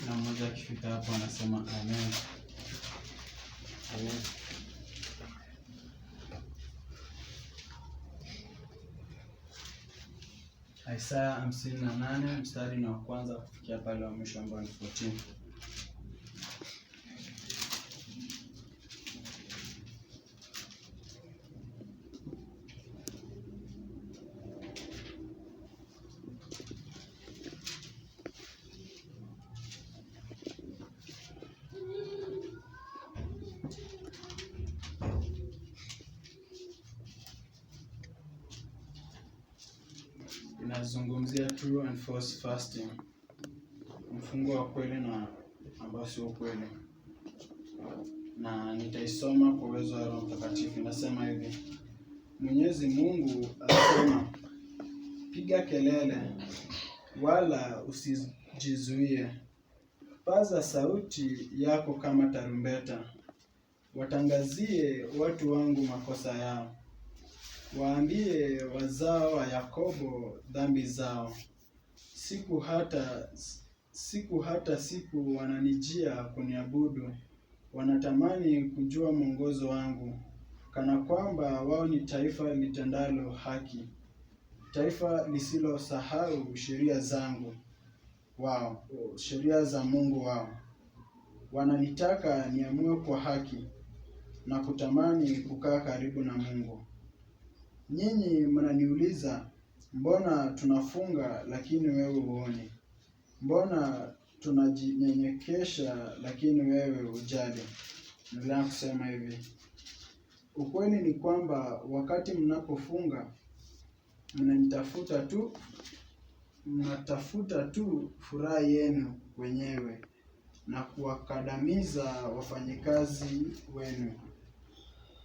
na mmoja akifika hapo anasema amen. Amen. Isaya 58 mstari ni wa kwanza kufikia pale wa mwisho ambao ni 14. Inazungumzia true and false fasting, mfungo wa kweli na ambao sio kweli, na nitaisoma kwa uwezo wa Roho Mtakatifu. Inasema hivi: Mwenyezi Mungu asema, piga kelele wala usijizuie, paza sauti yako kama tarumbeta, watangazie watu wangu makosa yao, waambie wazao wa Yakobo dhambi zao. Siku wananijia kuniabudu, wanatamani kujua mwongozo wangu, kana kwamba wao ni taifa litendalo haki, taifa lisilosahau sheria zangu wao, sheria za Mungu wao. Wananitaka niamue kwa haki na kutamani kukaa karibu na Mungu. Nyinyi mnaniuliza, mbona tunafunga lakini wewe huoni? Mbona tunajinyenyekesha lakini wewe hujali? Nilitaka kusema hivi: ukweli ni kwamba wakati mnapofunga mnatafuta tu furaha yenu wenyewe na kuwakandamiza wafanyikazi wenu.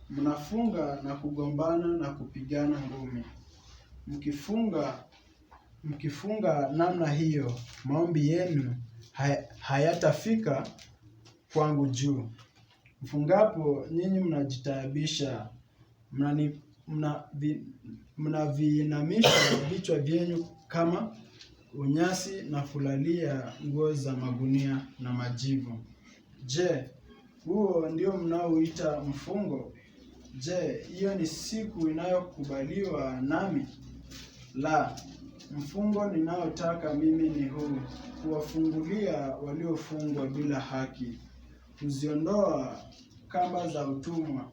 Mnafunga na kugombana na kupigana ngumi. Mkifunga namna hiyo, maombi yenu hayatafika kwangu juu. Mfungapo nyinyi mnajitaabisha, mnaviinamisha vichwa vyenu kama unyasi na kulalia nguo za magunia na majivu. Je, huo ndio mnaoita mfungo? Je, hiyo ni siku inayokubaliwa nami? La, mfungo ninaotaka mimi ni huu: kuwafungulia waliofungwa bila haki, kuziondoa kamba za utumwa,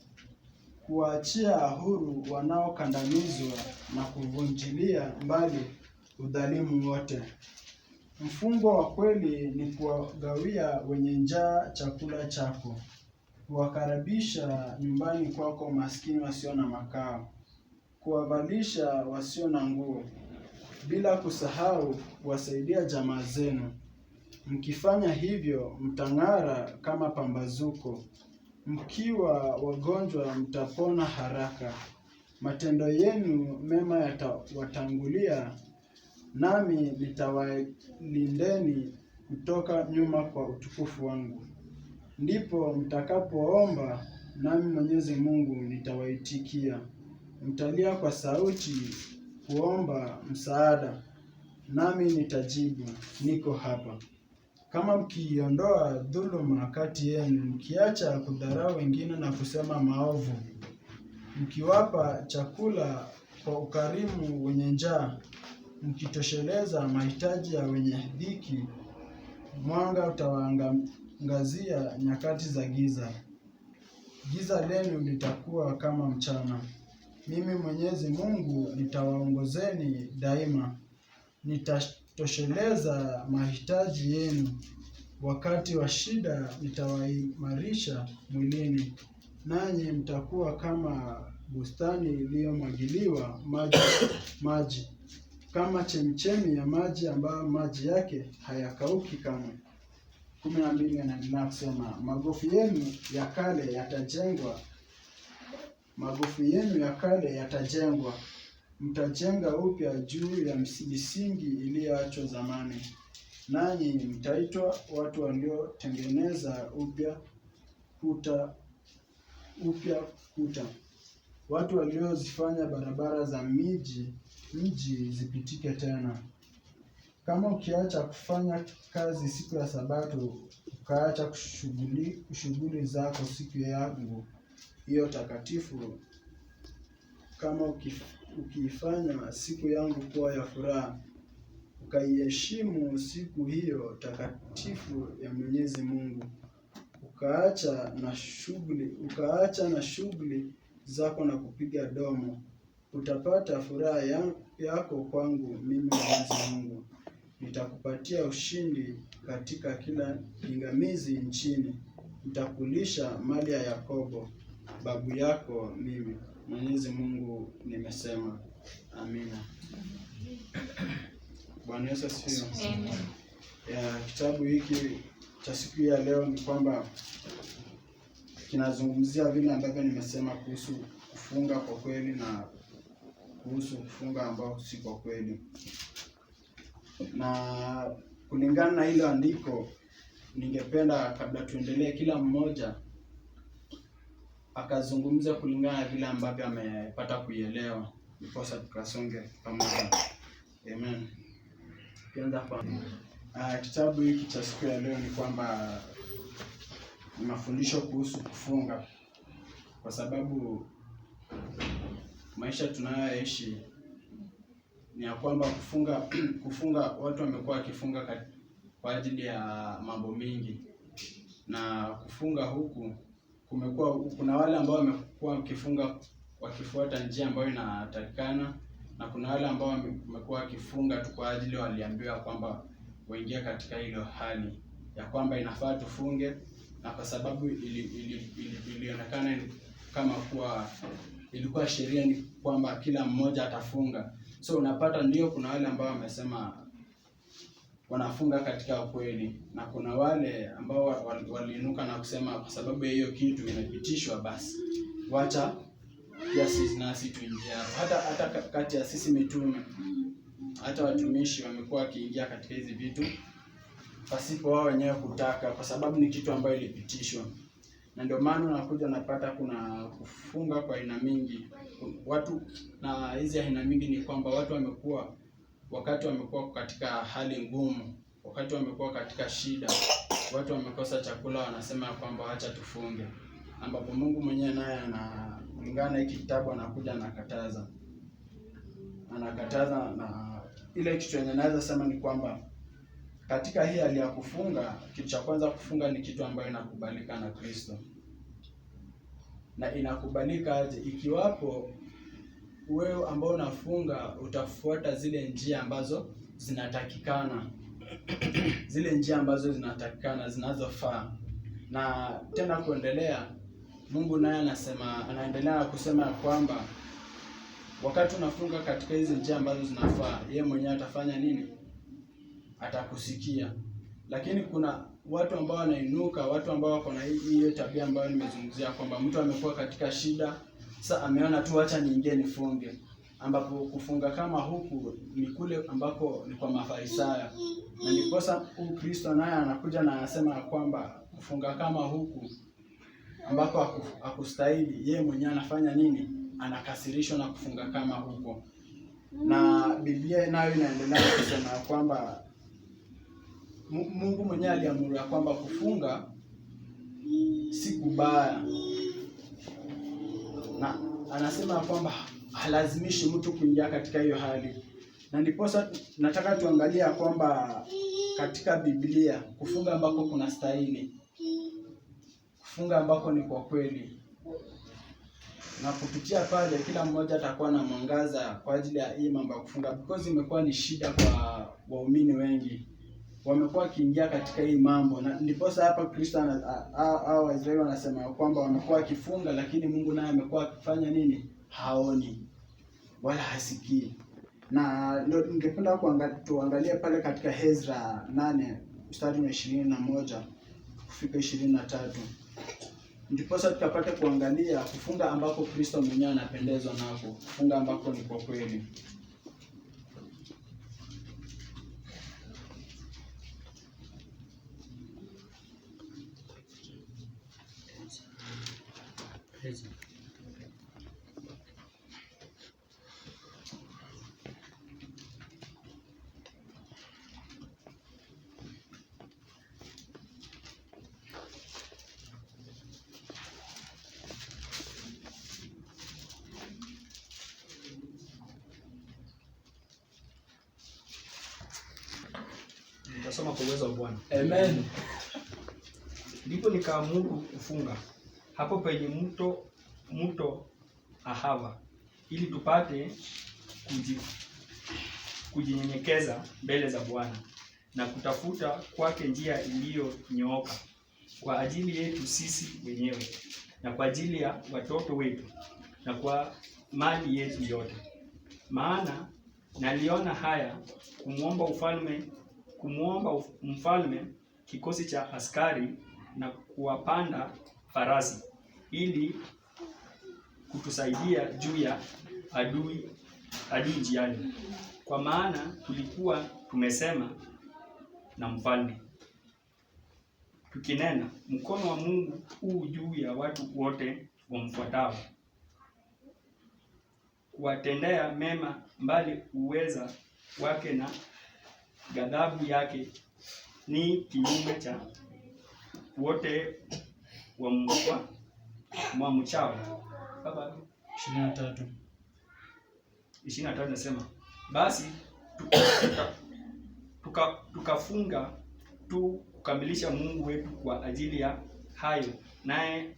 kuwaachia huru wanaokandamizwa na kuvunjilia mbali udhalimu wote. Mfungo wa kweli ni kuwagawia wenye njaa chakula chako, kuwakaribisha nyumbani kwako maskini wasio na makao, kuwavalisha wasio na nguo, bila kusahau kuwasaidia jamaa zenu. Mkifanya hivyo mtang'ara kama pambazuko, mkiwa wagonjwa mtapona haraka. Matendo yenu mema yatawatangulia, nami nitawalindeni kutoka nyuma kwa utukufu wangu. Ndipo mtakapoomba, nami Mwenyezi Mungu nitawaitikia. Mtalia kwa sauti kuomba msaada, nami nitajibu, niko hapa. Kama mkiondoa dhuluma kati yenu, mkiacha kudharau wengine na kusema maovu, mkiwapa chakula kwa ukarimu wenye njaa, mkitosheleza mahitaji ya wenye dhiki, mwanga utawaangazia nyakati za giza. Giza lenu litakuwa kama mchana. Mimi Mwenyezi Mungu nitawaongozeni daima. Nitatosheleza mahitaji yenu. Wakati wa shida nitawaimarisha mwilini, nanyi mtakuwa kama bustani iliyomwagiliwa maji, kama chemchemi ya maji ambayo maji yake hayakauki kamwe. 12 anaendelea kusema, magofu yenu ya kale yatajengwa, mtajenga upya juu ya misingi iliyoachwa zamani. Nanyi mtaitwa watu waliotengeneza upya kuta, watu waliozifanya barabara za mji zipitike tena. kama ukiacha kufanya kazi siku ya Sabato, ukaacha shughuli zako siku yangu hiyo takatifu, kama ukiifanya siku yangu kuwa ya furaha, ukaiheshimu siku hiyo takatifu ya Mwenyezi Mungu, ukaacha na shughuli zako na kupiga domo, utapata furaha yako kwangu mimi Mwenyezi Mungu. Nitakupatia ushindi katika kila pingamizi nchini. Nitakulisha mali ya Yakobo babu yako mimi Mwenyezi Mungu nimesema. Amina. Bwana Yesu asifiwe. Amen. Kitabu hiki cha siku ya leo ni kwamba kinazungumzia vile ambavyo nimesema kuhusu kufunga kwa kweli na kuhusu kufunga ambao si kwa kweli. Na kulingana na hilo andiko, ningependa kabla tuendelee, kila mmoja akazungumza kulingana na vile ambavyo amepata kuielewa, ndiposa tukasonge pamoja. Amen. Kianza kwa kitabu hiki cha siku ya leo ni kwamba ni mafundisho kuhusu kufunga, kwa sababu maisha tunayoishi ni ya kwamba kufunga watu wamekuwa wakifunga kwa ajili ya mambo mengi, na kufunga huku kuna wale ambao wamekuwa wakifunga wakifuata njia ambayo inatakikana, na kuna wale ambao wamekuwa wakifunga tu kwa ajili waliambiwa kwamba waingia katika hilo hali ya kwamba inafaa tufunge, na kwa sababu ilionekana kama kuwa ilikuwa sheria ni kwamba kila mmoja atafunga. So unapata ndio kuna wale ambao wamesema wanafunga katika ukweli, na kuna wale ambao waliinuka na kusema kwa sababu ya hiyo kitu imepitishwa, basi wacha pia sisi nasi tuingie. Hata kati ya sisi mitume, hata watumishi wamekuwa wakiingia katika hizi vitu pasipo wao wenyewe kutaka, kwa sababu ni kitu ambayo ilipitishwa. Na ndio maana unakuja napata kuna kufunga kwa aina mingi watu, na hizi aina mingi ni kwamba watu wamekuwa wakati wamekuwa katika hali ngumu, wakati wamekuwa katika shida, watu wamekosa chakula, wanasema kwamba acha tufunge, ambapo Mungu mwenyewe naye kulingana na hiki kitabu anakuja anakataza. Na ile kitu yenye naweza sema ni kwamba katika hii hali ya kufunga, kitu cha kwanza, kufunga ni kitu ambayo inakubalika na Kristo. Na inakubalika aje? Ikiwapo wewe ambao unafunga utafuata zile njia ambazo zinatakikana, zile njia ambazo zinatakikana zinazofaa. Na tena kuendelea, Mungu naye anaendelea kusema kwamba wakati unafunga katika hizi njia ambazo zinafaa, yeye mwenyewe atafanya nini? Atakusikia. Lakini kuna watu ambao wanainuka, watu ambao wako na hiyo tabia ambayo nimezungumzia, kwamba mtu amekuwa katika shida, sasa ameona tu acha niingie nifunge, ambapo kufunga kama huku ni kule ambako ni kwa Mafarisayo. Na ndiposa Kristo naye anakuja na anasema kwamba kufunga kama huku ambako hakustahili, yeye mwenyewe anafanya nini? Anakasirishwa na kufunga kama huko. Na Biblia nayo inaendelea kusema kwamba Mungu mwenyewe aliamuru kwamba kufunga si kubaya, na anasema kwamba halazimishi mtu kuingia katika hiyo hali. Na ndiposa nataka tuangalie kwamba katika Biblia kufunga ambako kuna stahili, kufunga ambako ni kwa kweli, na kupitia pale kila mmoja atakuwa na mwangaza kwa ajili ya hii mambo ya kufunga, because imekuwa ni shida kwa waumini wengi, wamekuwa wakiingia katika hii mambo. Na ndiposa hapa Kristo au Waisraeli wanasema kwamba wamekuwa wakifunga, lakini Mungu naye amekuwa akifanya nini? Haoni wala hasikii. Na ndio ningependa tuangalie pale katika Ezra 8 mstari wa 21 kufika 23, ndiposa tukapata kuangalia kufunga ambako Kristo mwenyewe anapendezwa nako, kufunga ambako ni kwa kweli. Tutasoma kwa uwezo wa Bwana. Amen. Ndipo nikaamuru kufunga hapo penye mto Ahava, ili tupate kujinyenyekeza mbele za Bwana na kutafuta kwake njia iliyonyooka kwa ajili yetu sisi wenyewe na kwa ajili ya watoto wetu na kwa mali yetu yote. Maana naliona haya kumwomba mfalme kikosi cha askari na kuwapanda farasi ili kutusaidia juu ya adui njiani. Kwa maana tulikuwa tumesema na mfalme tukinena, mkono wa Mungu huu juu ya watu wote wamfuatao, kuwatendea mema, mbali uweza wake na ghadhabu yake ni kinyume cha wote wamchao. Baba 23 nasema, basi tukafunga tu kukamilisha Mungu wetu kwa ajili ya hayo, naye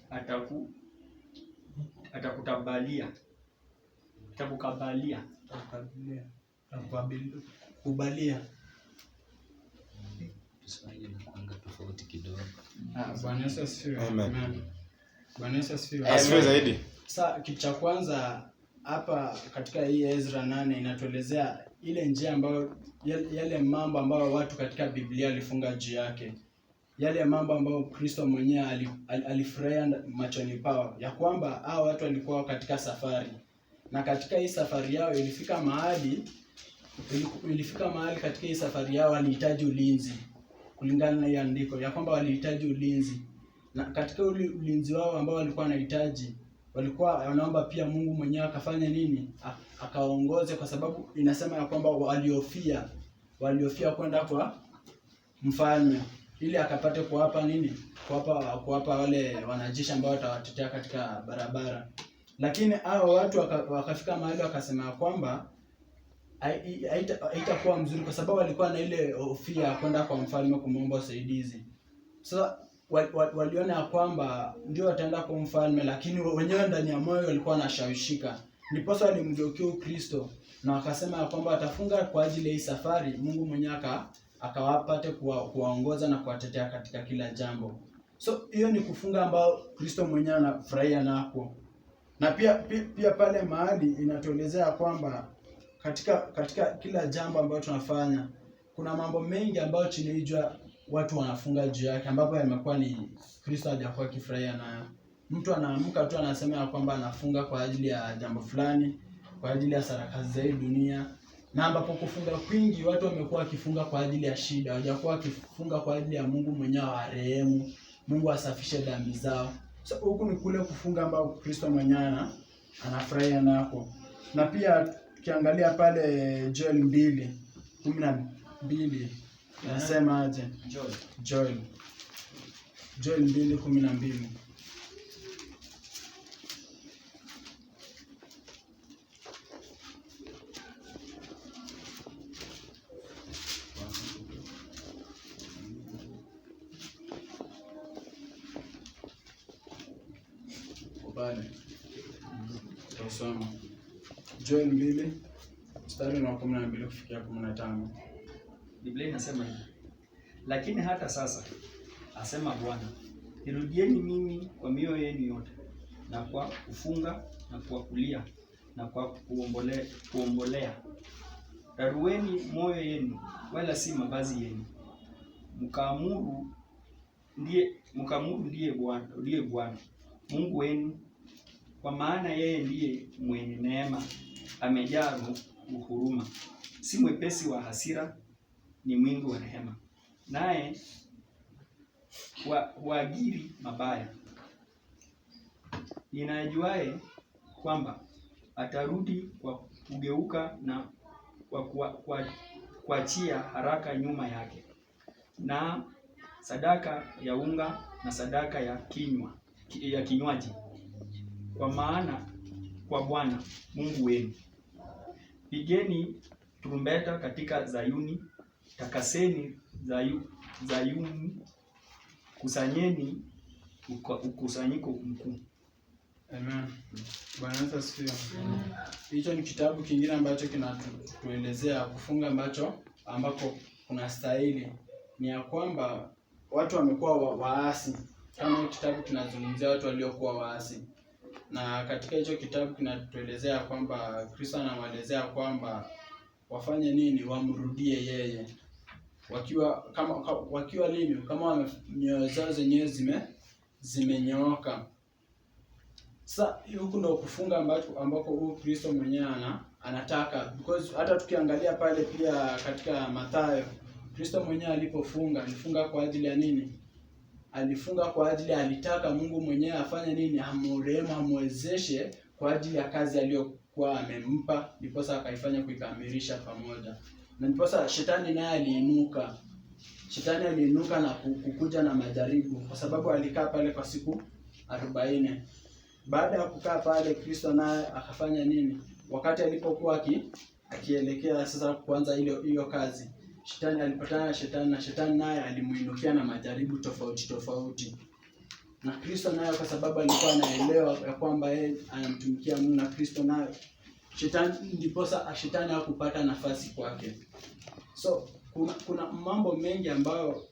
atakukubalia. Tofauti kidogo. Bwana Yesu asifiwe. Amen. Bwana Yesu asifiwe. Asifiwe zaidi. Sasa kitu cha kwanza hapa katika hii Ezra 8 inatuelezea ile njia ambayo yale mambo ambayo watu katika Biblia alifunga juu yake. Yale mambo ambayo Kristo mwenyewe alifurahia machoni pao, ya kwamba hao watu walikuwa katika safari. Na katika hii safari yao ilifika mahali katika hii safari yao walihitaji ulinzi. Kulingana na hiyo andiko ya kwamba walihitaji ulinzi. Na katika ulinzi wao ambao walikuwa wanahitaji, walikuwa wanaomba pia Mungu mwenyewe akafanya nini? Akaongoze, kwa sababu inasema ya kwamba waliofia kwenda kwa mfalme ili akapate kuwapa nini? Kuwapa wale wanajeshi ambao watawatetea katika barabara. Lakini hao watu wakafika mahali wakasema kwamba haitakuwa mzuri, kwa sababu walikuwa na ile hofia kwenda kwa mfalme kumwomba usaidizi. Sasa waliona ya kwamba ndio wataenda kwa mfalme, lakini wenyewe ndani ya moyo walikuwa wanashawishika. Ndiposa walimgeukia Kristo na wakasema ya kwamba watafunga kwa ajili ya hii safari, Mungu mwenyewe akawapate kuwaongoza na kuwatetea katika kila jambo. So hiyo ni kufunga ambao Kristo mwenyewe anafurahia nako. Na pia pale mahali inatuelezea kwamba katika kila jambo ambalo tunafanya kuna mambo mengi ambayo tunaijua watu wanafunga juu yake, ambapo yamekuwa ni Kristo hajakuwa akifurahia nayo. Mtu anaamka tu anasema ya kwamba anafunga kwa ajili ya jambo fulani, kwa ajili ya sarakasi za hii dunia. Na ambapo kufunga kwingi watu wamekuwa wakifunga kwa ajili ya shida, hawajakuwa wakifunga kwa ajili ya Mungu mwenyewe arehemu, Mungu asafishe dhambi zao. So huku ni kule kufunga ambao Kristo mwenyewe anafurahia nako. Na pia tukiangalia pale Joel 2:12 nasema aje? Joel 2:12. Bale. Tusome. Joel 2:12 kufikia 15. Biblia inasema hivi: lakini hata sasa, asema Bwana, nirudieni mimi kwa mioyo yenu yote, na kwa kufunga na kwa kulia na kwa kuombolea. Rarueni moyo yenu, wala si mavazi yenu. Mkaamuru ndiye Bwana Mungu wenu, kwa maana yeye ndiye mwenye neema, amejaa huruma, si mwepesi wa hasira, ni mwingi wa rehema, naye huagiri mabaya. Ninajuaye kwamba atarudi kwa kugeuka na kuachia haraka nyuma yake, na sadaka ya unga na sadaka ya kinywaji, kwa maana kwa Bwana Mungu wenu. Pigeni tarumbeta katika Zayuni, takaseni Zayuni, kusanyeni ukusanyiko mkuu. Amen. Bwana Yesu asifiwe. Hicho ni kitabu kingine ambacho kinatuelezea kufunga ambako kuna stahili. Ni ya kwamba watu wamekuwa waasi. Kama hicho kitabu kinazungumzia watu waliokuwa waasi. Na katika hicho kitabu kinatuelezea kwamba Kristo anawaelezea kwamba wafanye nini? Wamrudie yeye. Wakiwa nini? Kama mioyo zao zenyewe zimenyooka. Sasa huku ndo kufunga ambako huyu Kristo mwenyewe anataka, because hata tukiangalia pale pia katika Mathayo, Kristo mwenyewe alifunga kwa ajili ya nini? Alifunga kwa ajili, alitaka Mungu mwenyewe afanye nini? Amrehemu, amwezeshe kwa ajili ya kazi aliyokuwa amempa, ndiposa akaifanya kuikamilisha pamoja. Na ndiposa shetani naye aliinuka. Shetani aliinuka na kukuja na majaribu kwa sababu alikaa pale kwa siku 40. Baada ya kukaa pale, Kristo naye akafanya nini? Wakati alipokuwa akielekea sasa kuanza hiyo kazi, shetani alipatana na shetani naye alimuinukia na majaribu tofauti. Na Kristo naye kwa sababu alikuwa anaelewa ya kwamba yeye anamtumikia Mungu na Kristo naye shetani hakupata nafasi kwake. So kuna mambo mengi ambayo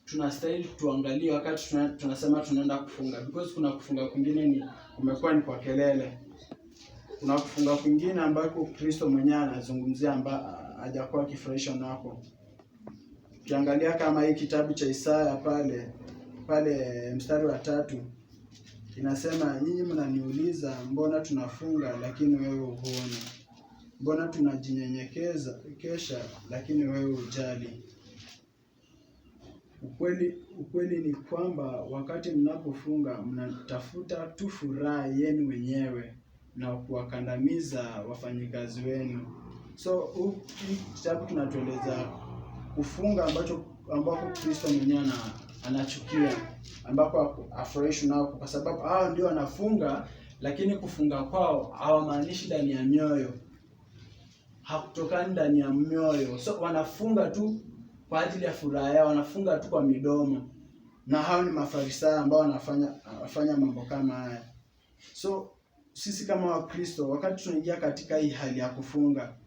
tunastahili tuangalie wakati tunasema tunaenda kufunga, because kuna kufunga kwingine kumekuwa ni kwa kelele. Kuna kufunga kwingine ambako Kristo mwenyewe anazungumzia hajakuwa akifurahishwa nako. Ukiangalia kama hii kitabu cha Isaya pale mstari wa 3 inasema, nyinyi mnaniuliza mbona tunafunga lakini wewe huoni? Mbona tunajinyenyekeza kesha lakini wewe hujali? Ukweli ni kwamba wakati mnapofunga mnatafuta tu furaha yenu wenyewe na kuwakandamiza wafanyikazi wenu. So hii kitabu kinatueleza kufunga ambako Kristo mwenyewe anachukia, ambako afurahishi nao, kwa sababu hao ndio wanafunga, lakini kufunga kwao hawamaanishi ndani ya mioyo, hakutokani ndani ya mioyo. So wanafunga tu kwa ajili ya furaha yao, wanafunga tu kwa midomo. Na hao ni Mafarisayo ambao wanafanya mambo kama haya. So sisi kama Wakristo, wakati tunaingia katika hii hali ya kufunga,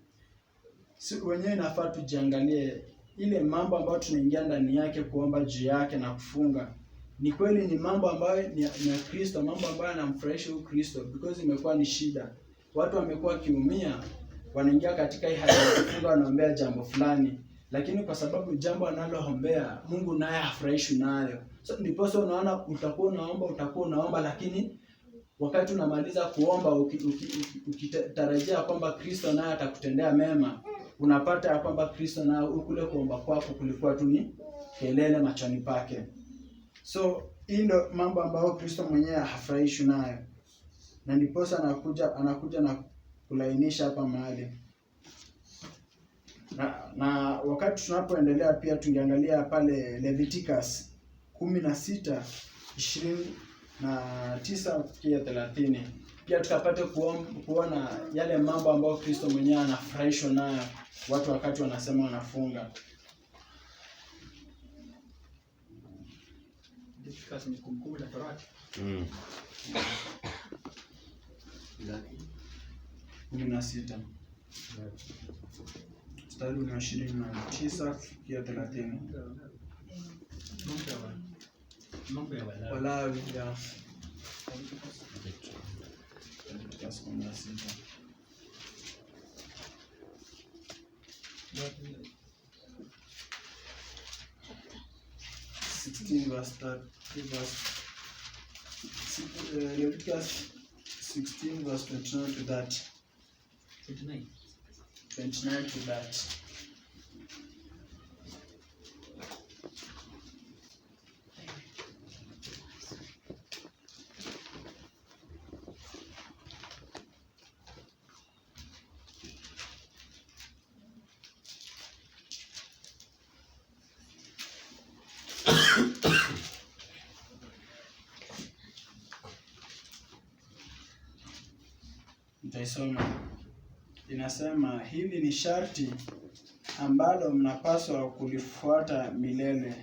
wenyewe inafaa tujiangalie ile mambo ambayo tunaingia ndani yake kuomba juu yake na kufunga. Ni kweli ni mambo ambayo ni ya Kristo, mambo ambayo yanamfurahisha huyu Kristo, because imekuwa ni shida. Watu wamekuwa kiumia, wanaingia katika hii hali ya kufunga, wanaombea jambo fulani, lakini kwa sababu jambo analoombea Mungu naye hafurahishwi nayo. So ndipo unaona utakuwa unaomba, lakini wakati unamaliza kuomba ukitarajia kwamba Kristo naye atakutendea mema, unapata ya kwamba Kristo naye kule kuomba kwako kulikuwa tu ni kelele machoni pake. So hii ndio mambo ambayo Kristo mwenyewe hafurahishwi nayo. Na ndipo anakuja na kulainisha hapa mahali. Na wakati tunapoendelea pia tungeangalia pale Leviticus 16:29 kufikia 30. Pia tukapate kuona yale mambo ambayo Kristo mwenyewe anafurahishwa nayo watu wakati wanasema wanafunga. Leviticus ni kumbukumbu la Torati. 16. Mstari wa 29 kufikia 30. Mambo ya Walawi ya Leviticus 16. 16 verse 30. Leviticus 16 verse 29 to that. 29 to that. Nitaisoma. Inasema, hili ni sharti ambalo mnapaswa kulifuata milele.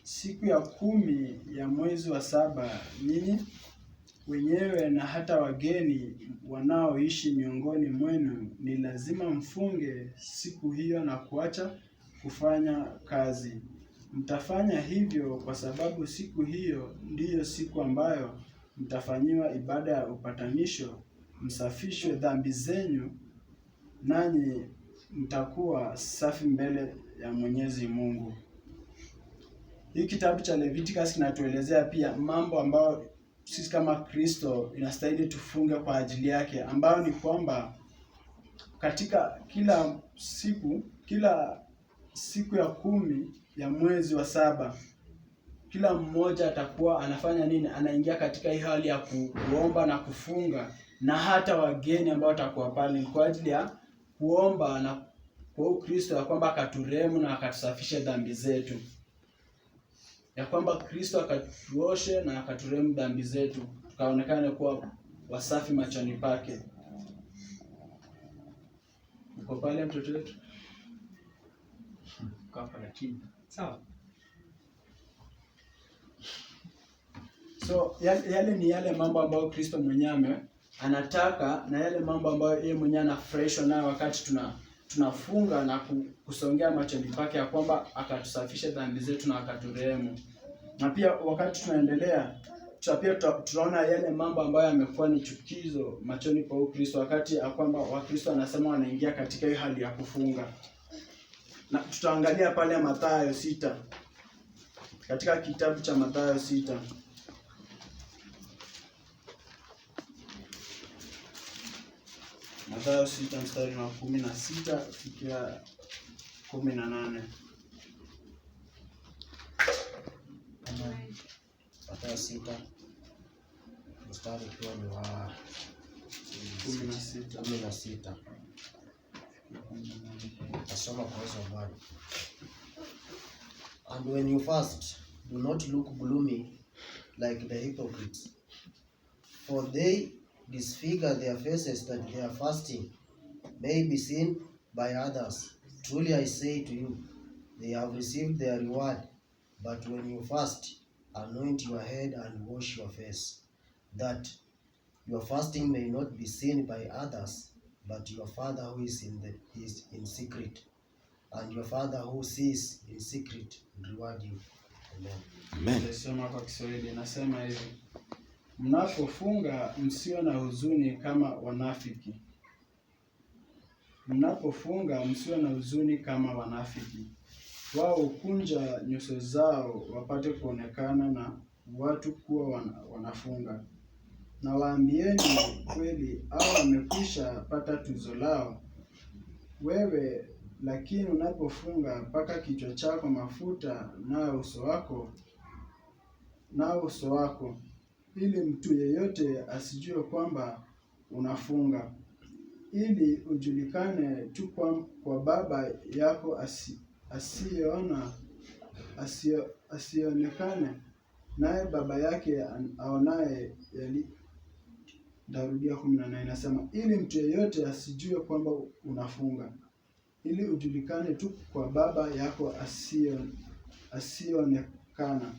Siku ya 10 ya mwezi wa 7, ninyi wenyewe na hata wageni wanaoishi miongoni mwenu ni lazima mfunge siku hiyo na kuacha kufanya kazi. Mtafanya hivyo kwa sababu siku hiyo ndiyo siku ambayo mtafanyiwa ibada ya upatanisho, msafishwe dhambi zenyu, nanyi mtakuwa safi mbele ya Mwenyezi Mungu. Hii kitabu cha Leviticus kinatuelezea pia mambo ambayo sisi kama Kristo inastahili tufunge kwa ajili yake, ambayo ni kwamba katika kila siku ya 10 ya mwezi wa 7, kila mmoja atakuwa anafanya nini? Anaingia katika hii hali ya kuomba na kufunga, na hata wageni ambao watakuwa pale kwa ajili ya kuomba na kwa Kristo ya kwamba akaturehemu na akatusafishe dhambi zetu, ya kwamba Kristo akatuoshe na akaturehemu dhambi zetu, tukaonekane kuwa wasafi machoni pake. Uko pale mtoto wetu? Hapa lakini sawa. So yale ni yale mambo ambayo Kristo mwenyewe anataka, na yale mambo ambayo yeye mwenyewe anafurahishwa nayo wakati tunafunga na kusongea machoni pake, ya kwamba akatusafisha dhambi zetu na akaturehemu. Na pia wakati tunaendelea tunaona yale mambo ambayo yamekuwa ni chukizo machoni pa Kristo, wakati ya kwamba Wakristo anasema wanaingia katika hiyo hali ya kufunga. Na tutaangalia pale Mathayo 6, katika kitabu cha Mathayo 6. Mathayo 6 mstari wa 16 kufikia 18. Mathayo 6 mstari wa 16. Nasoma kwa uwezo wa Bwana. And when you fast, do not look gloomy like the hypocrites, for they disfigure their faces that their fasting may be seen by others. Truly I say to you, they have received their reward. But when you fast, anoint your head and wash your face, that your fasting may not be seen by others, but your Father who is in secret, and your Father who sees in secret will reward you. Amen. Nasema kwa Kiswahili, nasema hivi: mnapofunga msio na huzuni kama wanafiki. Mnapofunga msio na huzuni kama wanafiki. Wao hukunja nyuso zao wapate kuonekana na watu kuwa wanafunga. Na waambieni kweli, hao wamekwisha pata tuzo lao. Wewe lakini unapofunga, paka kichwa chako mafuta na uso wako, ili mtu yeyote asijue kwamba unafunga, ili ujulikane tu kwa Baba yako asionekane, naye Baba yake aonaye Darudia 18 inasema, ili mtu yeyote asijue kwamba unafunga, ili ujulikane tu kwa Baba yako asionekana,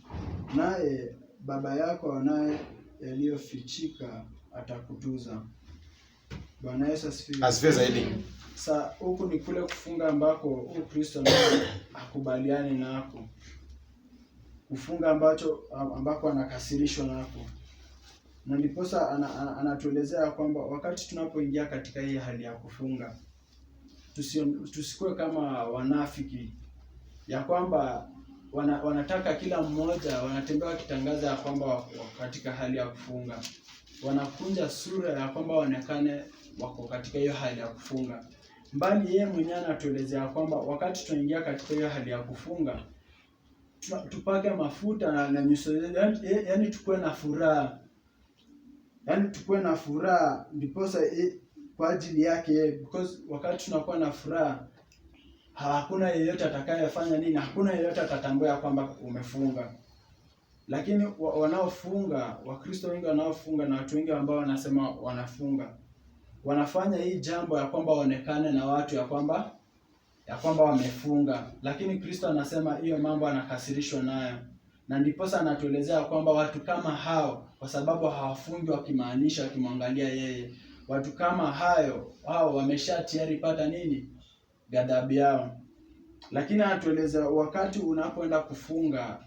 naye Baba yako aonaye yaliyofichika atakutuza. Bwana Yesu asifiwe. Asifiwe zaidi. Sasa huku ni kule kufunga ambako Kristo hakubaliani nako. Kufunga ambako anakasirishwa nako. Na ndiposa anatuelezea kwamba wakati tunapoingia katika hii hali ya kufunga, tusikue kama wanafiki, ya kwamba wanataka kila mmoja, wanatembea wakitangaza ya kwamba katika hali ya kufunga. Wanakunja sura ya kwamba waonekane wako katika hiyo hali ya kufunga. Mbali yeye mwenyewe anatuelezea kwamba wakati tunaingia katika hiyo hali ya kufunga, tupake mafuta na nyuso, yani tukue na furaha. Yani tukue na furaha ndiposa kwa ajili yake, because wakati tunakuwa na furaha, hakuna yeyote atakayefanya nini, hakuna yeyote atatambua kwamba umefunga. Lakini wanaofunga, Wakristo wengi wanaofunga na watu wengi ambao wanasema wanafunga, wanafanya hii jambo ya kwamba waonekane na watu ya kwamba ya kwamba wamefunga, lakini Kristo anasema hiyo mambo anakasirishwa nayo, na ndiposa anatuelezea kwamba watu kama hao, kwa sababu hawafungi wakimaanisha wakimwangalia yeye, watu kama hao wamesha tayari pata nini? Ghadhabu yao. Lakini anatueleza wakati unapoenda kufunga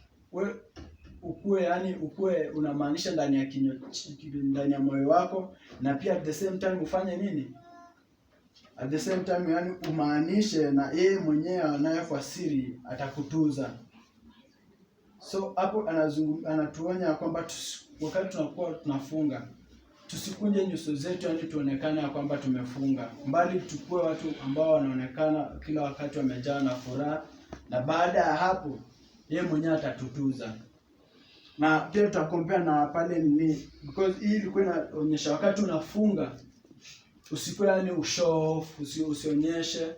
ukue unamaanisha ndani ya moyo wako, na pia at the same time ufanye nini? At the same time yani umaanishe na yeye mwenyewe anayefasiri atakutuza. So hapo anatuonya kwamba wakati tunakuwa tunafunga tusikunje nyuso zetu yani tuonekane kwamba tumefunga, mbali tukue watu ambao wanaonekana kila wakati wamejaa na furaha, na baada ya hapo yeye mwenyewe atatutuza. Na pia tutakompea na pale ni because hii ilikuwa inaonyesha wakati unafunga usikuwe yani ushofu, usionyeshe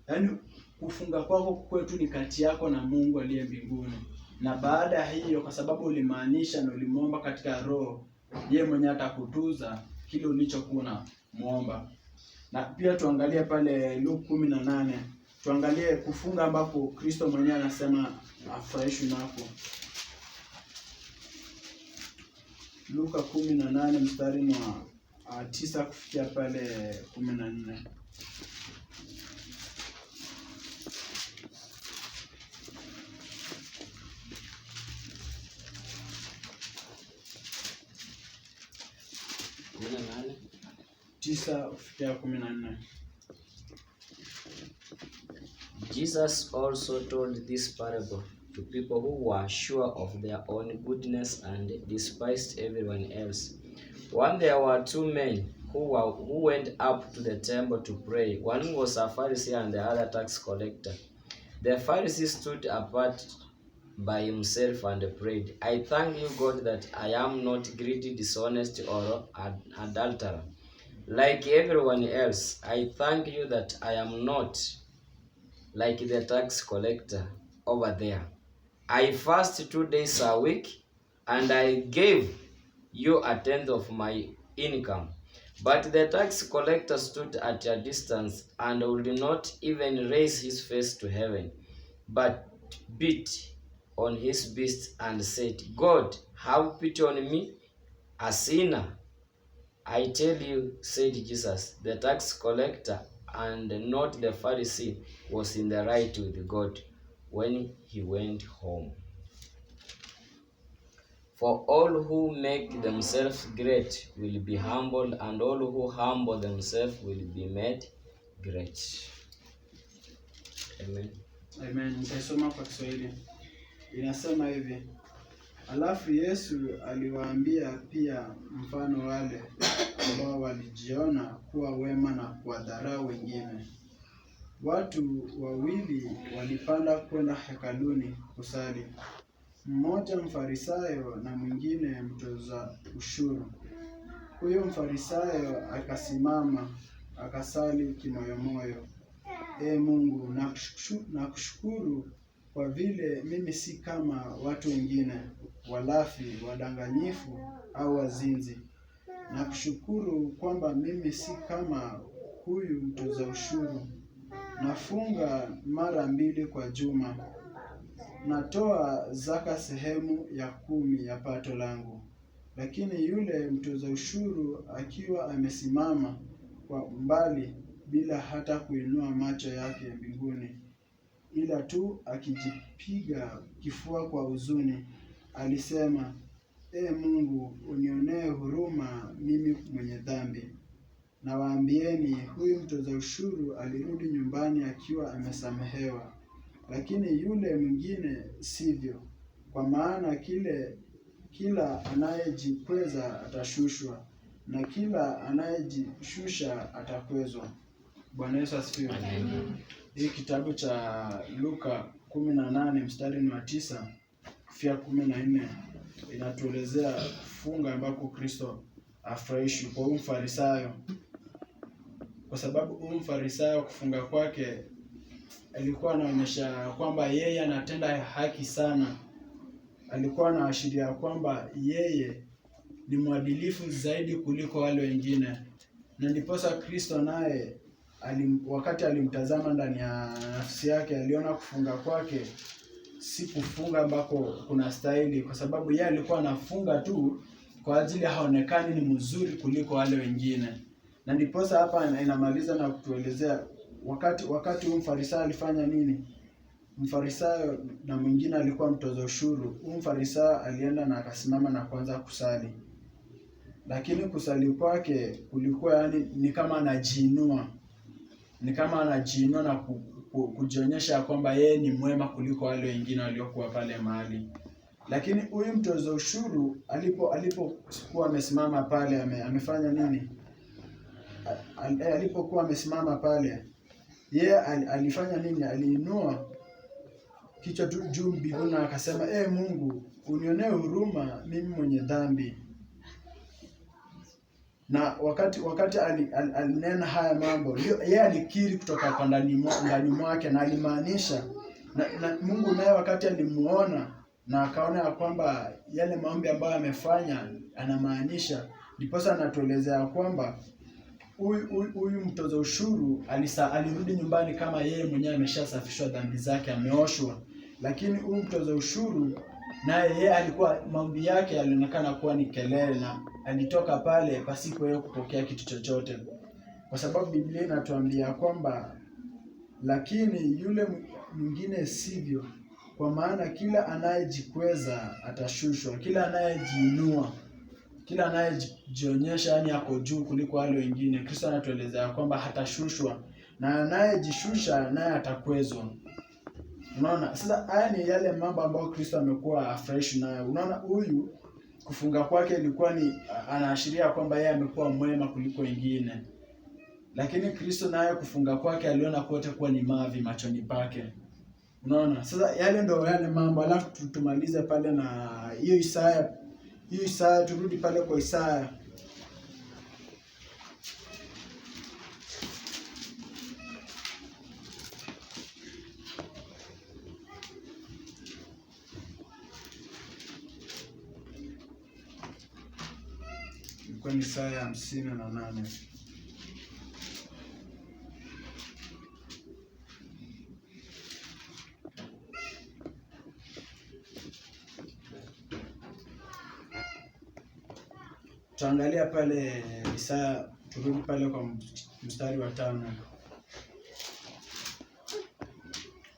yani kufunga kwako kwetu ni kati yako na Mungu aliye mbinguni. Na baada ya hiyo, kwa sababu ulimaanisha na ulimwomba katika roho, yeye mwenyewe atakutuza kile ulichokuwa muomba. Na pia tuangalie pale Luka 18. Tuangalie kufunga ambapo Kristo mwenyewe anasema afurahishwi nako. Luka 18 mstari wa 9 kufikia pale 14. Jesus also told this parable to people who were sure of their own goodness and despised everyone else. One, there were two men who went up to the temple to pray. One was a Pharisee and the other tax collector. The Pharisee stood apart by himself and prayed, I thank you, God, that I am not greedy, dishonest, or adulterer, like everyone else. I thank you that I am not like the tax collector over there. I fast 2 days a week, and I gave you 1/10 of my income. But the tax collector stood at a distance and would not even raise his face to heaven, but beat on his breast and said, God, have pity on me, a sinner. I tell you, said Jesus, the tax collector and not the Pharisee was in the right with God when he went home. For all who make themselves great will be humbled, and all who humble themselves will be made great. Amen. Amen. Nitasoma kwa Kiswahili. Inasema hivi: alafu Yesu aliwaambia pia mfano wale ambao walijiona kuwa wema na kuwadharau wengine. Watu wawili walipanda kwenda hekaluni kusali, mmoja Mfarisayo na mwingine mtoza ushuru. Huyo Mfarisayo akasimama akasali kimoyomoyo, Mungu, nakushukuru kwa vile mimi si kama watu wengine, walafi, wadanganyifu au wazinzi. Nakushukuru kwamba mimi si kama huyu mtoza ushuru. Nafunga mara 2 kwa juma. Natoa zaka sehemu ya 10 ya pato langu. Lakini yule mtoza ushuru akiwa amesimama kwa mbali bila hata kuinua macho yake mbinguni, ila tu akijipiga kifua kwa huzuni, alisema, Mungu, unionee huruma mimi mwenye dhambi. Na waambieni, huyu mtoza ushuru alirudi nyumbani akiwa amesamehewa, lakini yule mwingine sivyo. Kwa maana kila anayejikweza atashushwa, na kila anayejishusha atakwezwa. Bwana Yesu asifiwe. Hii kitabu cha Luka 18 mstari wa 9 kufikia 14 inatuelezea kufunga ambako Kristo afurahishwi kwa Mfarisayo. Kwa sababu Mfarisayo kufunga kwake alikuwa anaonyesha kwamba yeye anatenda haki sana. Alikuwa anaashiria kwamba yeye ni mwadilifu zaidi kuliko wale wengine. Na ndiposa Kristo naye wakati alimtazama ndani ya nafsi yake, aliona kufunga kwake si kufunga ambako kuna stahili, kwa sababu yeye alikuwa anafunga tu kwa ajili haonekani ni mzuri kuliko wale wengine. Na ndiposa hapa inamaliza na kutuelezea wakati huyu Mfarisayo alifanya nini. Mfarisayo na mwingine alikuwa mtoza ushuru. Huyu Mfarisayo alienda na akasimama na kuanza kusali, lakini kusali kwake kulikuwa yani ni kama anajiinua, na kujionyesha kwamba yeye ni mwema kuliko wale wengine waliokuwa pale mahali. Lakini huyu mtoza ushuru alipokuwa amesimama pale, amefanya nini? Alipokuwa amesimama pale, yeye alifanya nini? Aliinua kichwa juu mbinguni na akasema, Mungu, unionee huruma mimi mwenye dhambi. Na wakati alinena haya mambo, yeye alikiri kutoka kwa ndani mwake, na alimaanisha na Mungu naye wakati alimuona na akaona ya kwamba yale maombi ambayo amefanya anamaanisha, ndiposa anatuelezea kwamba huyu mtoza ushuru alirudi nyumbani kama yeye mwenyewe ameshasafishwa dhambi zake, ameoshwa. Lakini huyu mtoza ushuru naye yeye alikuwa maombi yake yalionekana kuwa ni kelele, na alitoka pale pasipo yeye kupokea kitu chochote, kwa sababu Biblia inatuambia kwamba lakini yule mwingine sivyo, kwa maana kila anayejikweza atashushwa, kila anayejiinua, kila anayejionyesha yani yako juu kuliko wale wengine, Kristo anatuelezea kwamba hatashushwa, na anayejishusha naye atakwezwa. Unaona, sasa haya ni yale mambo ambayo Kristo amekuwa fresh nayo. Unaona, huyu kufunga kwake ilikuwa ni anaashiria kwamba yeye amekuwa mwema kuliko wengine, lakini Kristo naye kufunga kwake aliona kote kuwa ni mavi machoni pake. Unaona, sasa yale ndio yale mambo. Alafu tumalize pale na hiyo Isaya, turudi pale kwa Isaya. Ilikuwa ni Isaya 58. Tuangalia pale Isaya, turudi pale kwa mstari wa 5.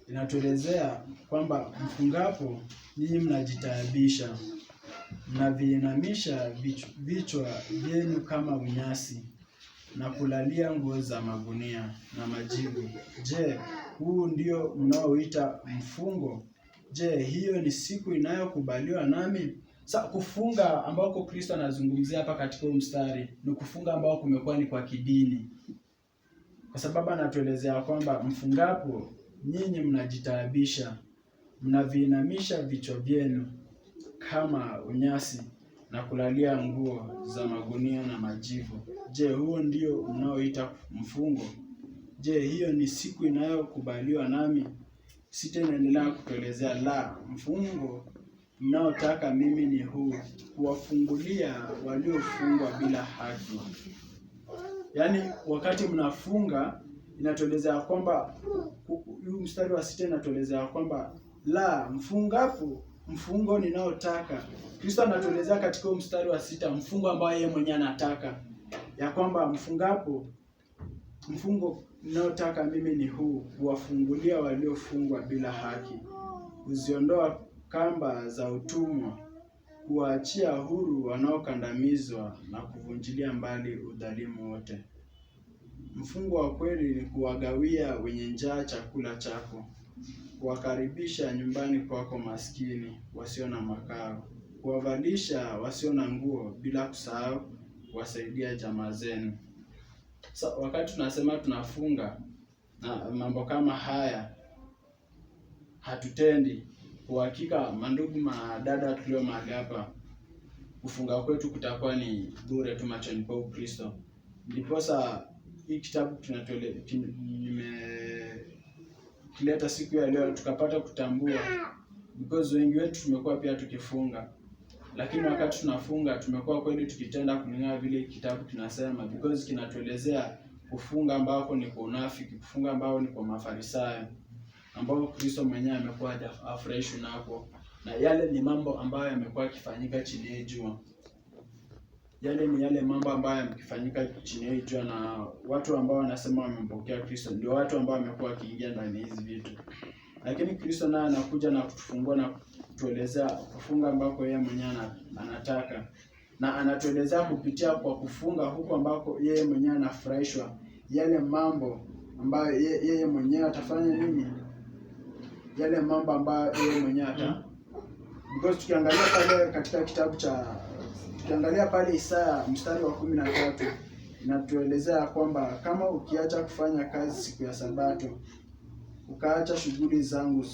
Inatuelezea kwamba mfungapo nyinyi mnajitaabisha, mnaviinamisha vichwa vyenu kama unyasi, na kulalia nguo za magunia na majivu. Je, huu ndio mnaoita mfungo? Je, hiyo ni siku inayokubaliwa nami? Sasa kufunga ambako Kristo anazungumzia hapa katika mstari ni kufunga ambao kumekuwa ni kwa kidini, kwa sababu anatuelezea kwamba mfungapo nyinyi mnajitaabisha, mnaviinamisha vichwa vyenu kama unyasi, na kulalia nguo za magunia na majivu. Je, huo ndio mnaoita mfungo? Je, hiyo ni siku inayokubaliwa nami? Sita inaendelea kutuelezea, la, mfungo mnaotaka mimi ni huu, kuwafungulia waliofungwa bila haki. Yaani wakati mnafunga, inatuelezea kwamba huu mstari wa 6 inatuelezea kwamba la, mfungapo mfungo ninaotaka. Kristo anatuelezea katika mstari wa 6 mfungo ambao yeye mwenyewe anataka, ya kwamba mfungo ninaotaka mimi ni huu, kuwafungulia waliofungwa bila haki, kuziondoa kamba za utumwa, kuwaachia huru wanaokandamizwa, na kuvunjilia mbali udhalimu wote. Mfungo wa kweli ni kuwagawia wenye njaa chakula chako, kuwakaribisha nyumbani kwako maskini wasio na makao, kuwavalisha wasio na nguo, bila kusahau kuwasaidia jamaa zenu. So, wakati tunasema tunafunga na mambo kama haya hatutendi, kwa hakika mandugu madada tulio mahali hapa, kufunga kwetu kutakuwa ni bure tu machoni pa Kristo. Ndiposa hii kitabu kileta siku ya leo tukapata kutambua, because wengi wetu tumekuwa pia tukifunga, lakini wakati tunafunga tumekuwa kweli tukitenda kulingana vile kitabu kinasema, because kinatuelezea kufunga ambako ni kwa unafiki, kufunga ambao ni kwa Mafarisayo, ambao Kristo mwenyewe amekuwa hafurahishwi nako, na yale ni mambo ambayo yamekuwa yakifanyika chini ya jua. Yale ni yale mambo ambayo yamefanyika chini ya jua, na watu ambao wanasema wamempokea Kristo ndio watu ambao wamekuwa wakiingia ndani ya hizi vitu. Lakini Kristo naye anakuja na kutufungua na kutuelezea kufunga ambako yeye mwenyewe anataka, na anatuelezea kupitia kwa kufunga huko ambako yeye mwenyewe anafurahishwa, yale mambo ambayo yeye mwenyewe atafanya nini, yale mambo ambayo yeye mwenyewe because tukiangalia pale katika kitabu cha tukiangalia pale Isaya mstari wa 13 inatuelezea kwamba kama ukiacha kufanya kazi siku ya Sabato, ukaacha shughuli zangu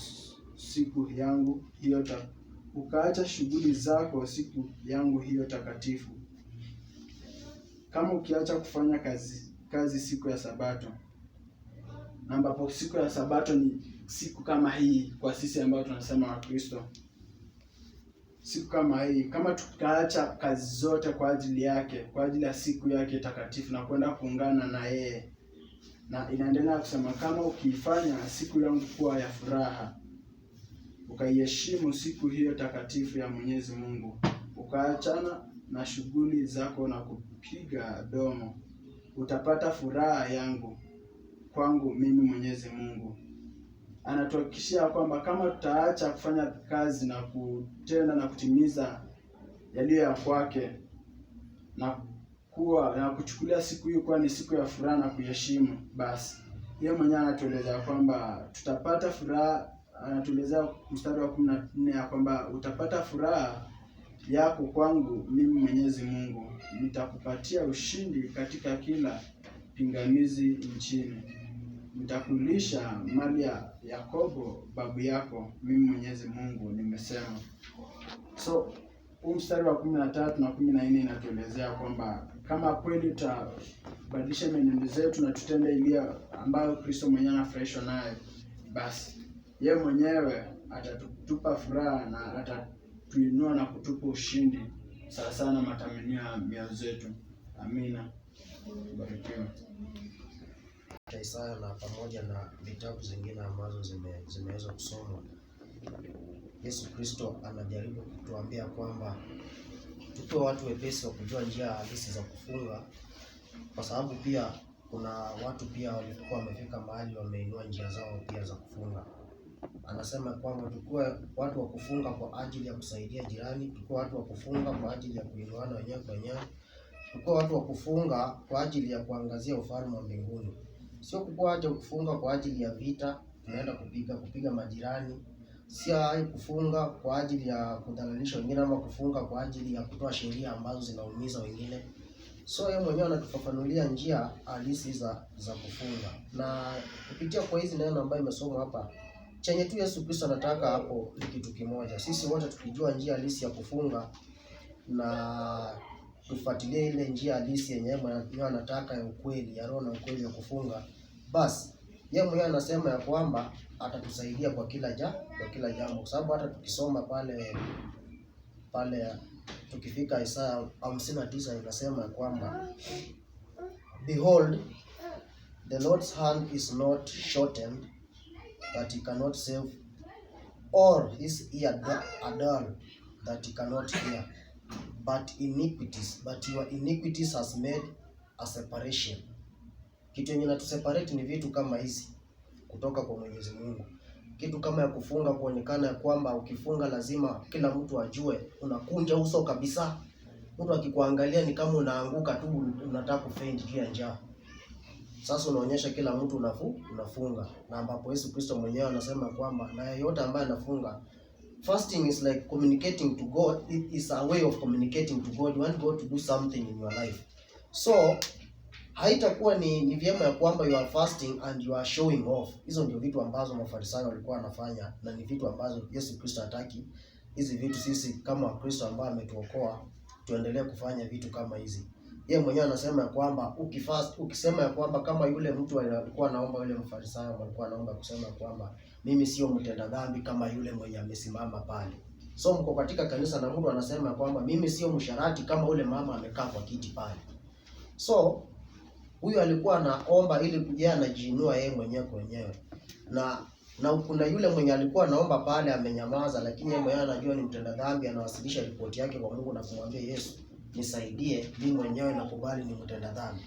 siku yangu hiyo ukaacha shughuli zako siku yangu hiyo takatifu. Kama ukiacha kufanya kazi siku ya Sabato, na ambapo siku ya Sabato ni siku kama hii kwa sisi ambao tunasema Wakristo. Siku kama hii, kama tukaacha kazi zote kwa ajili yake, kwa ajili ya siku yake takatifu na kwenda kuungana na yeye, na inaendelea kusema kama ukiifanya siku yangu kuwa ya furaha, ukaiheshimu siku hiyo takatifu ya Mwenyezi Mungu, ukaachana na shughuli zako na kupiga domo, utapata furaha yangu kwangu mimi Mwenyezi Mungu. Anatuhakikishia kwamba kama tutaacha kufanya kazi na kutenda na kutimiza yaliyo ya kwake, na kuchukulia siku hiyo kuwa ni siku ya furaha na kuheshimu, basi yeye mwenyewe anatueleza kwamba tutapata furaha. Anatueleza mstari wa 14 ya kwamba utapata furaha yako kwangu mimi Mwenyezi Mungu, nitakupatia ushindi katika kila pingamizi nchini, nitakulisha mali ya Yakobo babu yako, mimi Mwenyezi Mungu nimesema. So mstari wa 13 na 14 inatuelezea kwamba kama kweli tutabadilisha mienendo zetu na tutende ile ambayo Kristo mwenyewe anafurahishwa nayo, basi yeye mwenyewe atatupa furaha na atatuinua na kutupa ushindi sawa sana matamanio ya mioyo yetu. Amina. Barikiwa. Isaya na pamoja na vitabu zingine ambazo zimeweza kusomwa, Yesu Kristo anajaribu kutuambia kwamba tukiwa watu wepesi wa kujua njia halisi za kufunga, kwa sababu pia kuna watu pia walikuwa wamefika mahali wameinua njia zao pia za kufunga. Anasema kwamba tukiwa watu wa kufunga kwa ajili ya kusaidia jirani, tukiwa watu wa kufunga kwa ajili ya kuinuana wenyewe kwa wenyewe, tukiwa watu wa kufunga kwa ajili ya kuangazia ufalme wa mbinguni. Sio kuacha kufunga kwa ajili ya vita, tunaenda kupiga majirani. Sio kufunga kwa ajili ya kudhalilisha wengine, ama kufunga kwa ajili ya kutoa sheria ambazo zinaumiza wengine. So yeye mwenyewe anatufafanulia njia halisi za kufunga. Na kupitia kwa hizi neno ambayo imesomwa hapa, chenye tu Yesu Kristo anataka hapo ni kitu kimoja. Sisi wote tukijua njia halisi ya kufunga na tufuatilie ile njia halisi yenyewe anataka ya ukweli, ya roho na ukweli ya kufunga, basi yeye mwenyewe anasema ya kwamba atatusaidia kwa kila jambo. Kwa sababu hata tukisoma pale tukifika Isaya 59 inasema ya kwamba behold, the Lord's hand is not shortened that he cannot save, or his ear dull that he cannot hear, but your iniquities has made a separation. Kitu yenye natuseparate ni vitu kama hizi kutoka kwa Mwenyezi Mungu. Kitu kama ya kufunga, kuonekana ya kwamba ukifunga lazima kila mtu ajue, unakunja uso kabisa. Mtu akikuangalia ni kama unaanguka tu, unataka kufaint juu ya njaa. Sasa unaonyesha kila mtu unafunga. Na ambapo Yesu Kristo mwenyewe anasema kwamba na yeyote ambaye anafunga, fasting is like communicating to God. It is a way of communicating to God. You want God to do something in your life. So haitakuwa ni vyema ya kwamba you are fasting and you are showing off. Hizo ndio vitu ambazo Mafarisayo walikuwa wanafanya, na ni vitu ambazo Yesu Kristo hataki. Hizi vitu sisi kama Wakristo ambao ametuokoa tuendelee kufanya vitu kama hizi. Yeye mwenyewe anasema ya kwamba ukisema ya kwamba kama yule mtu alikuwa anaomba, yule Mfarisayo alikuwa anaomba kusema kwamba mimi sio mtenda dhambi kama yule mwenye amesimama pale. So mko katika kanisa na mtu anasema kwamba mimi sio msharati kama yule mama amekaa kwa kiti pale. So Huyu alikuwa anaomba ili kujia anajiinua yeye mwenyewe kwenyewe. Na kuna yule mwenye alikuwa anaomba pale amenyamaza, lakini yeye mwenyewe anajua ni mtenda dhambi, anawasilisha ripoti yake kwa Mungu na kumwambia Yesu, nisaidie, mimi mwenyewe nakubali ni mtenda dhambi.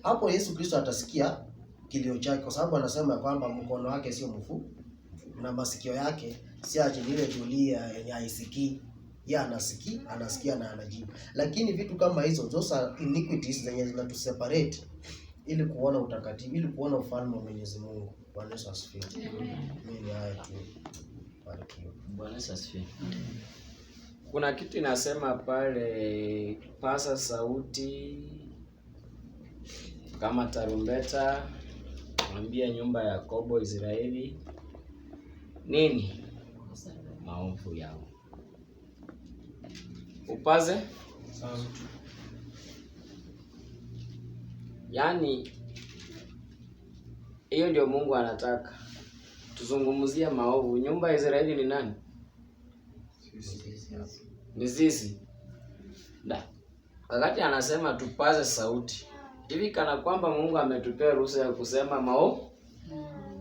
Hapo Yesu Kristo atasikia kilio chake, kwa sababu anasema kwamba mkono wake sio mfupi na masikio yake si ajili tulia yenye haisikii. Yeye anasikia na anajibu. Lakini vitu kama hizo, those are iniquities zenye zinatuseparate ili kuona utakatifu, ili kuona ufalme wa Mwenyezi Mungu. Bwana Yesu asifiwe. Mimi haya tu. Bwana Yesu asifiwe. Kuna kitu inasema pale, pasa sauti kama tarumbeta, mwambie nyumba ya Yakobo Israeli nini? Maovu yao. Upaze sauti. Yaani hiyo ndio Mungu anataka. Tuzungumzie maovu. Nyumba ya Israeli ni nani? Ni sisi. Wakati anasema tupaze sauti, hivi kana kwamba Mungu ametupea ruhusa ya kusema maovu?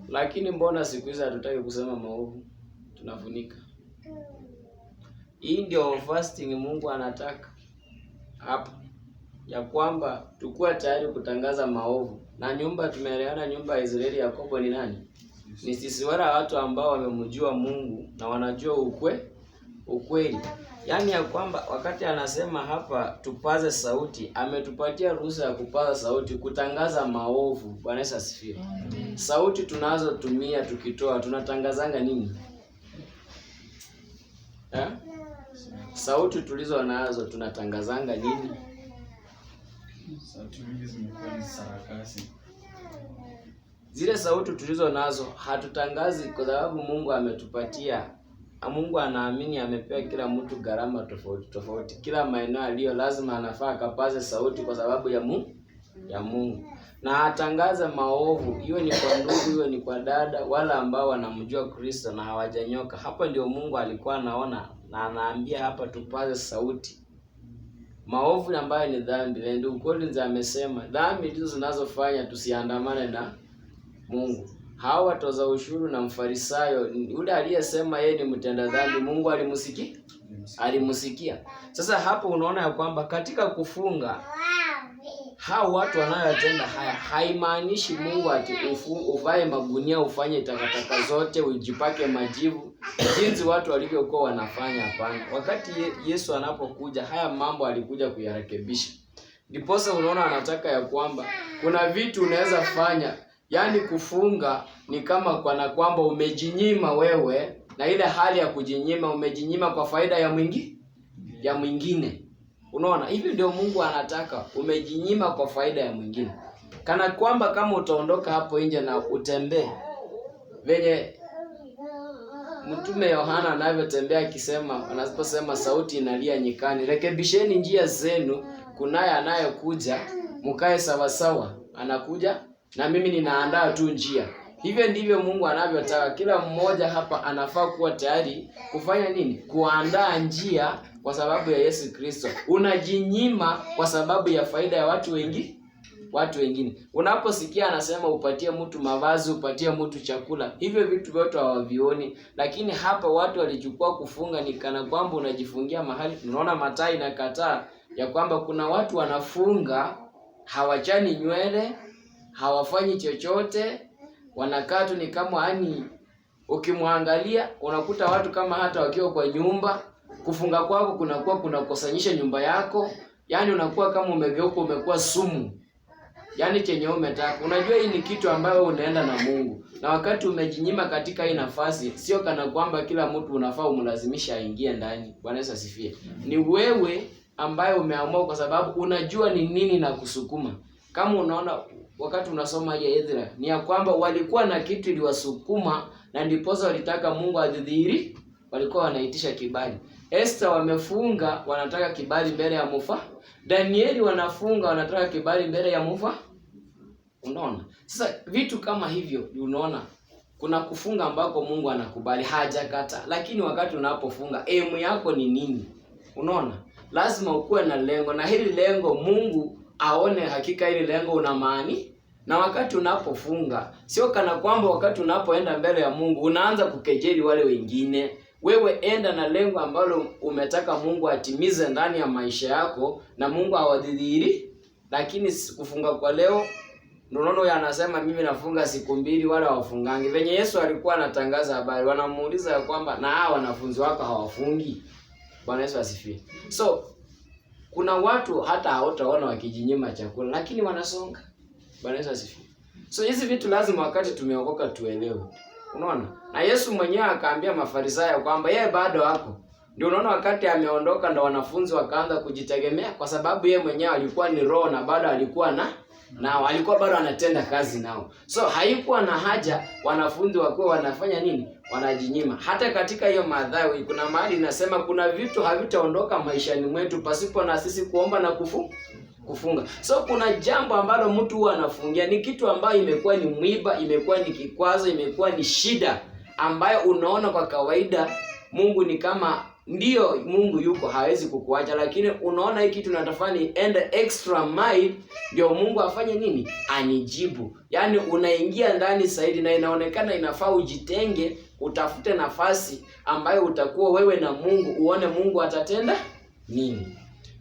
Lakini mbona siku hizi hatutaki kusema maovu? Tunafunika. Hii ndio fasting Mungu anataka hapa, ya kwamba tukue tayari kutangaza maovu. Na nyumba tumeelewana, nyumba ya Israeli Yakobo ni nani? Ni sisi, wala watu ambao wamemjua Mungu na wanajua ukweli. Yaani ya kwamba wakati anasema hapa tupaze sauti, ametupatia ruhusa ya kupaza sauti, kutangaza maovu. Bwana Yesu asifiwe. Sauti tunazotumia tukitoa, tunatangazanga nini? Sauti tulizo nazo tunatangazanga nini? Sauti mingi zimekuwa ni sarakasi. Zile sauti tulizo nazo hatutangazi kwa sababu Mungu ametupatia. Mungu anaamini amepea kila mtu gharama tofauti tofauti. Kila maeneo aliyo lazima anafaa akapaze sauti kwa sababu ya Mungu. Na atangaze maovu, iwe ni kwa ndugu, iwe ni kwa dada, wala ambao wanamjua Kristo na hawajanyoka. Hapa ndio Mungu alikuwa anaona na anaambia hapa tupaze sauti. Maovu ambayo ni dhambi. Ndio Collins amesema dhambi ndizo zinazofanya tusiandamane na Mungu. Hawa watoza ushuru na Mfarisayo, yule aliyesema yeye ni mtenda dhambi, Mungu alimsikia. Sasa hapo unaona ya kwamba katika kufunga hao watu wanayotenda haya haimaanishi Mungu ati uvae magunia ufanye takataka zote ujipake majivu jinsi watu walivyokuwa wanafanya. Hapana. Wakati Yesu anapokuja haya mambo alikuja kuyarekebisha. Ndiposa unaona anataka ya kwamba kuna vitu unaweza fanya, yaani kufunga ni kama kana kwamba umejinyima wewe, na ile hali ya kujinyima umejinyima kwa faida ya mwingine. Unaona, hivi ndio Mungu anataka, umejinyima kwa faida ya mwingine. Kana kwamba kama utaondoka hapo nje na utembee venye Mtume Yohana anavyotembea akisema, anaposema sauti inalia nyikani, rekebisheni njia zenu, kunaye anayekuja, mkae sawa sawa. Anakuja na mimi ninaandaa tu njia. Hivyo ndivyo Mungu anavyotaka. Kila mmoja hapa anafaa kuwa tayari kufanya nini? Kuandaa njia kwa sababu ya Yesu Kristo. Unajinyima kwa sababu ya faida ya watu wengine. Unaposikia anasema upatie mtu mavazi, upatie mtu chakula, hivyo vitu vyote hawavioni. Lakini hapa watu walichukua kufunga ni kana kwamba unajifungia mahali. Tunaona Mathayo inakataa ya kwamba kuna watu wanafunga, hawachani nywele, hawafanyi chochote, wanakaa tu ni kama ukimwangalia unakuta watu kama hata wakiwa kwa nyumba. Kufunga kwako kunakuwa kunakusanyisha nyumba yako, yaani unakuwa kama umegeuka, umekuwa sumu, yaani chenye umetaka. Unajua hii ni kitu ambayo unaenda na Mungu, na wakati umejinyima katika hii nafasi, sio kana kwamba kila mtu unafaa umlazimisha aingie ndani. Bwana Yesu asifiwe. Ni wewe ambaye umeamua kwa sababu unajua ni nini na kusukuma. Kama unaona wakati unasoma ya Ezra, ni ya kwamba walikuwa na kitu iliwasukuma, na ndiposa walitaka Mungu adhihiri, walikuwa wanaitisha kibali. Esther wamefunga, wanataka kibali mbele ya Danieli wanafunga, wanataka kibali mbele ya Unaona? Sasa vitu kama hivyo, unaona kuna kufunga ambako Mungu anakubali, hajakata. Lakini wakati unapofunga, aim yako ni nini? Unaona? Lazima ukuwe na lengo, na hili lengo Mungu aone hakika hili lengo una maani. Na wakati unapofunga, sio kana kwamba wakati unapoenda mbele ya Mungu unaanza kukejeli wale wengine. Wewe enda na lengo ambalo umetaka Mungu atimize ndani ya maisha yako na Mungu awadhihiri. Lakini kufunga kwa leo, Nono anasema mimi nafunga siku 2, wala wafungangi. Venye Yesu alikuwa anatangaza habari, wanamuuliza ya kwamba na hao wanafunzi wako hawafungi. Bwana Yesu asifiwe. So kuna watu hata hautaona wakijinyima chakula lakini wanasonga. Bwana Yesu asifiwe. So hizi vitu lazima wakati tumeokoka tuelewe. Unaona? Na Yesu mwenyewe akaambia Mafarisayo kwamba yeye bado hapo. Ndio unaona wakati ameondoka ndo wanafunzi wakaanza kujitegemea kwa sababu yeye mwenyewe alikuwa ni roho na bado alikuwa nao alikuwa bado anatenda kazi nao. So haikuwa na haja wanafunzi wakuwa wanafanya nini? Wanajinyima. Hata katika hiyo Mathayo kuna mahali inasema kuna vitu havitaondoka maishani mwetu pasipo na sisi kuomba na kufunga. So kuna jambo ambalo mtu huwa anafungia, ni kitu ambayo imekuwa ni mwiba, imekuwa ni kikwazo, imekuwa ni shida ambayo unaona kwa kawaida Mungu ni kama ndio Mungu yuko hawezi kukuacha, lakini unaona hiki kitu natafani ende extra mile ndio Mungu afanye nini? Anijibu. Yaani unaingia ndani zaidi na inaonekana inafaa ujitenge, utafute nafasi ambayo utakuwa wewe na Mungu, uone Mungu atatenda nini.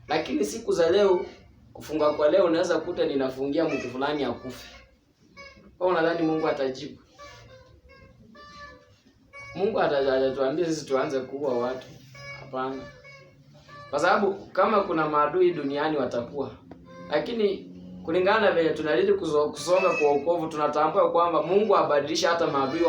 Lakini siku za leo, kufunga kwa leo unaweza kuta ninafungia mtu fulani akufe. Au unadhani Mungu atajibu? Mungu atatuambia sisi tuanze kuua watu? Hapana. Kwa sababu kama kuna maadui duniani watakuwa. Lakini kulingana na vile tunalidi kusonga kwa wokovu, tunatambua kwamba Mungu abadilisha hata maadui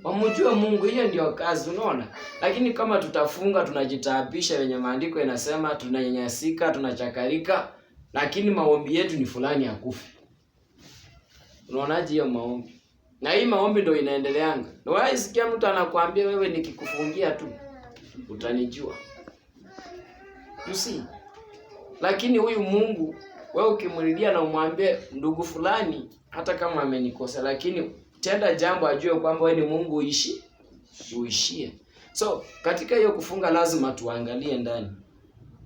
wamjue Mungu. Hiyo ndio kazi, unaona? Lakini kama tutafunga, tunajitaabisha, wenye maandiko yanasema tunanyanyasika, tunachakarika, lakini maombi yetu ni fulani akufe. Unaonaje hiyo maombi? Na hii maombi ndio inaendeleanga. Na wewe sikia mtu anakuambia wewe nikikufungia tu utanijua. You see? Lakini huyu Mungu wewe ukimlilia na umwambie ndugu fulani hata kama amenikosa, lakini tenda jambo ajue kwamba wewe ni Mungu uishie. So katika hiyo kufunga lazima tuangalie ndani.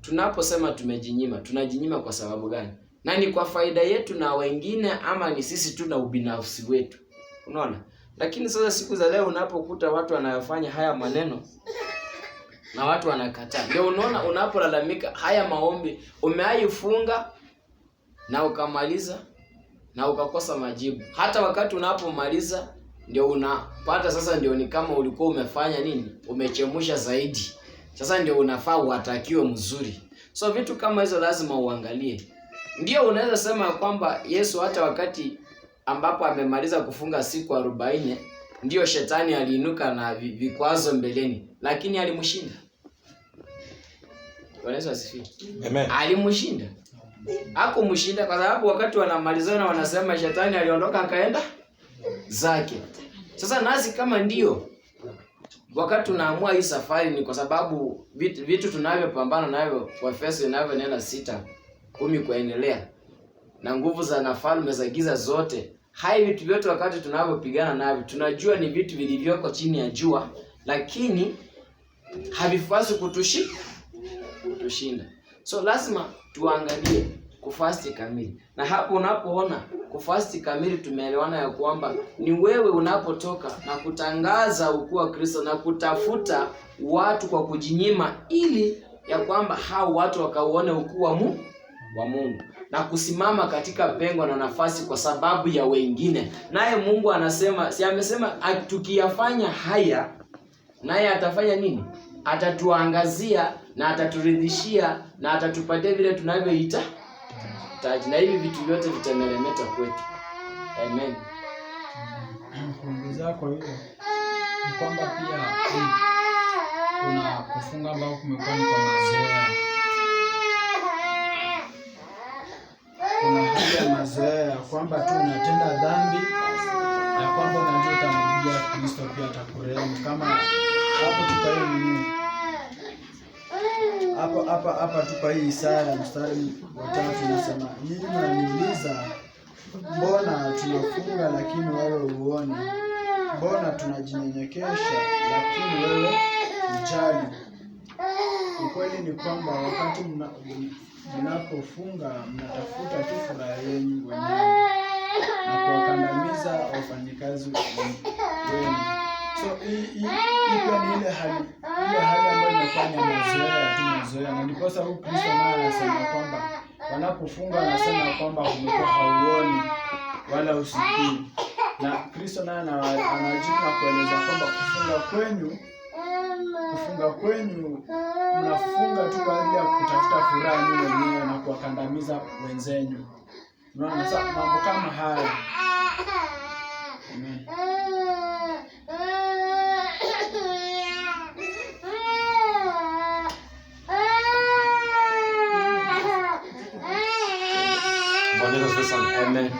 Tunaposema tumejinyima, tunajinyima kwa sababu gani? Na ni kwa faida yetu na wengine ama ni sisi tu na ubinafsi wetu? Unaona? Lakini sasa siku za leo unapokuta watu wanayofanya haya maneno na watu wanakataa, ndio unaona unapolalamika haya maombi umeaifunga na ukamaliza na ukakosa majibu. Hata wakati unapomaliza ndio unapata sasa ndio ni kama ulikuwa umefanya nini? Umechemusha zaidi. Sasa ndio unafaa uatakiwe mzuri. So vitu kama hizo lazima uangalie. Ndio unaweza sema kwamba Yesu hata wakati ambapo amemaliza kufunga siku 40 ndio shetani aliinuka na vikwazo mbeleni, lakini alimshinda. Yesu asifiwe. Amen. Alimshinda. Hakumshinda kwa sababu wakati wanamalizana wanasema shetani aliondoka akaenda zake. Sasa nasi kama ndio wakati tunaamua hii safari ni kwa sababu vitu tunavyopambana navyo kwa Efeso inavyonena 6:10 kuendelea, na nguvu za nafalme za giza zote. Hai vitu vyote wakati tunavyopigana navyo tunajua ni vitu vilivyoko chini ya jua, lakini havifasi kutushinda. So lazima tuangalie kufasti kamili. Na hapo unapoona kufasti kamili tumeelewana ya kwamba ni wewe unapotoka na kutangaza ukuu wa Kristo na kutafuta watu kwa kujinyima ili ya kwamba hao watu wakauone ukuu wa Mungu na kusimama katika pengo na nafasi kwa sababu ya wengine. Naye Mungu anasema, si amesema tukiyafanya haya naye atafanya nini? Atatuangazia na ataturidhishia na atatupatia vile tunavyohitaji. Na hivi vitu vyote vitameremeta kwetu. Amen. Kuongeza kwa hiyo ni kwamba pia kuna kufunga ambao kumekuwa ni kwa mazoea. Kuna hali ya mazoea ya kwamba tu unatenda dhambi na kwamba unajua utamrudia Kristo pia atakurehemu. Kama hapo tupa hii hapa tupa hii Isaya mstari wa 3 nasema, nyinyi mnaniuliza mbona tunafunga lakini wewe uone, mbona tunajinyenyekesha lakini wewe ujali. ukweli ni kwamba wakati mnapofunga mnatafuta tu furaha yenu wenyewe na kuwakandamiza wafanyikazi wenu. So hii pia ni ile hali ambayo inafanya mazoea, na ndiposa huyu Kristo naye anasema kwamba wanapofunga anasema kwamba umekuwa hauoni wala usikii. Na Kristo naye anajibu na kueleza kwamba kufunga kwenu mnafunga tu kwa ajili ya kutafuta furaha nyinyi wenyewe na kuwakandamiza wenzenyu. Unaona sasa mambo kama haya. Amen. Amen.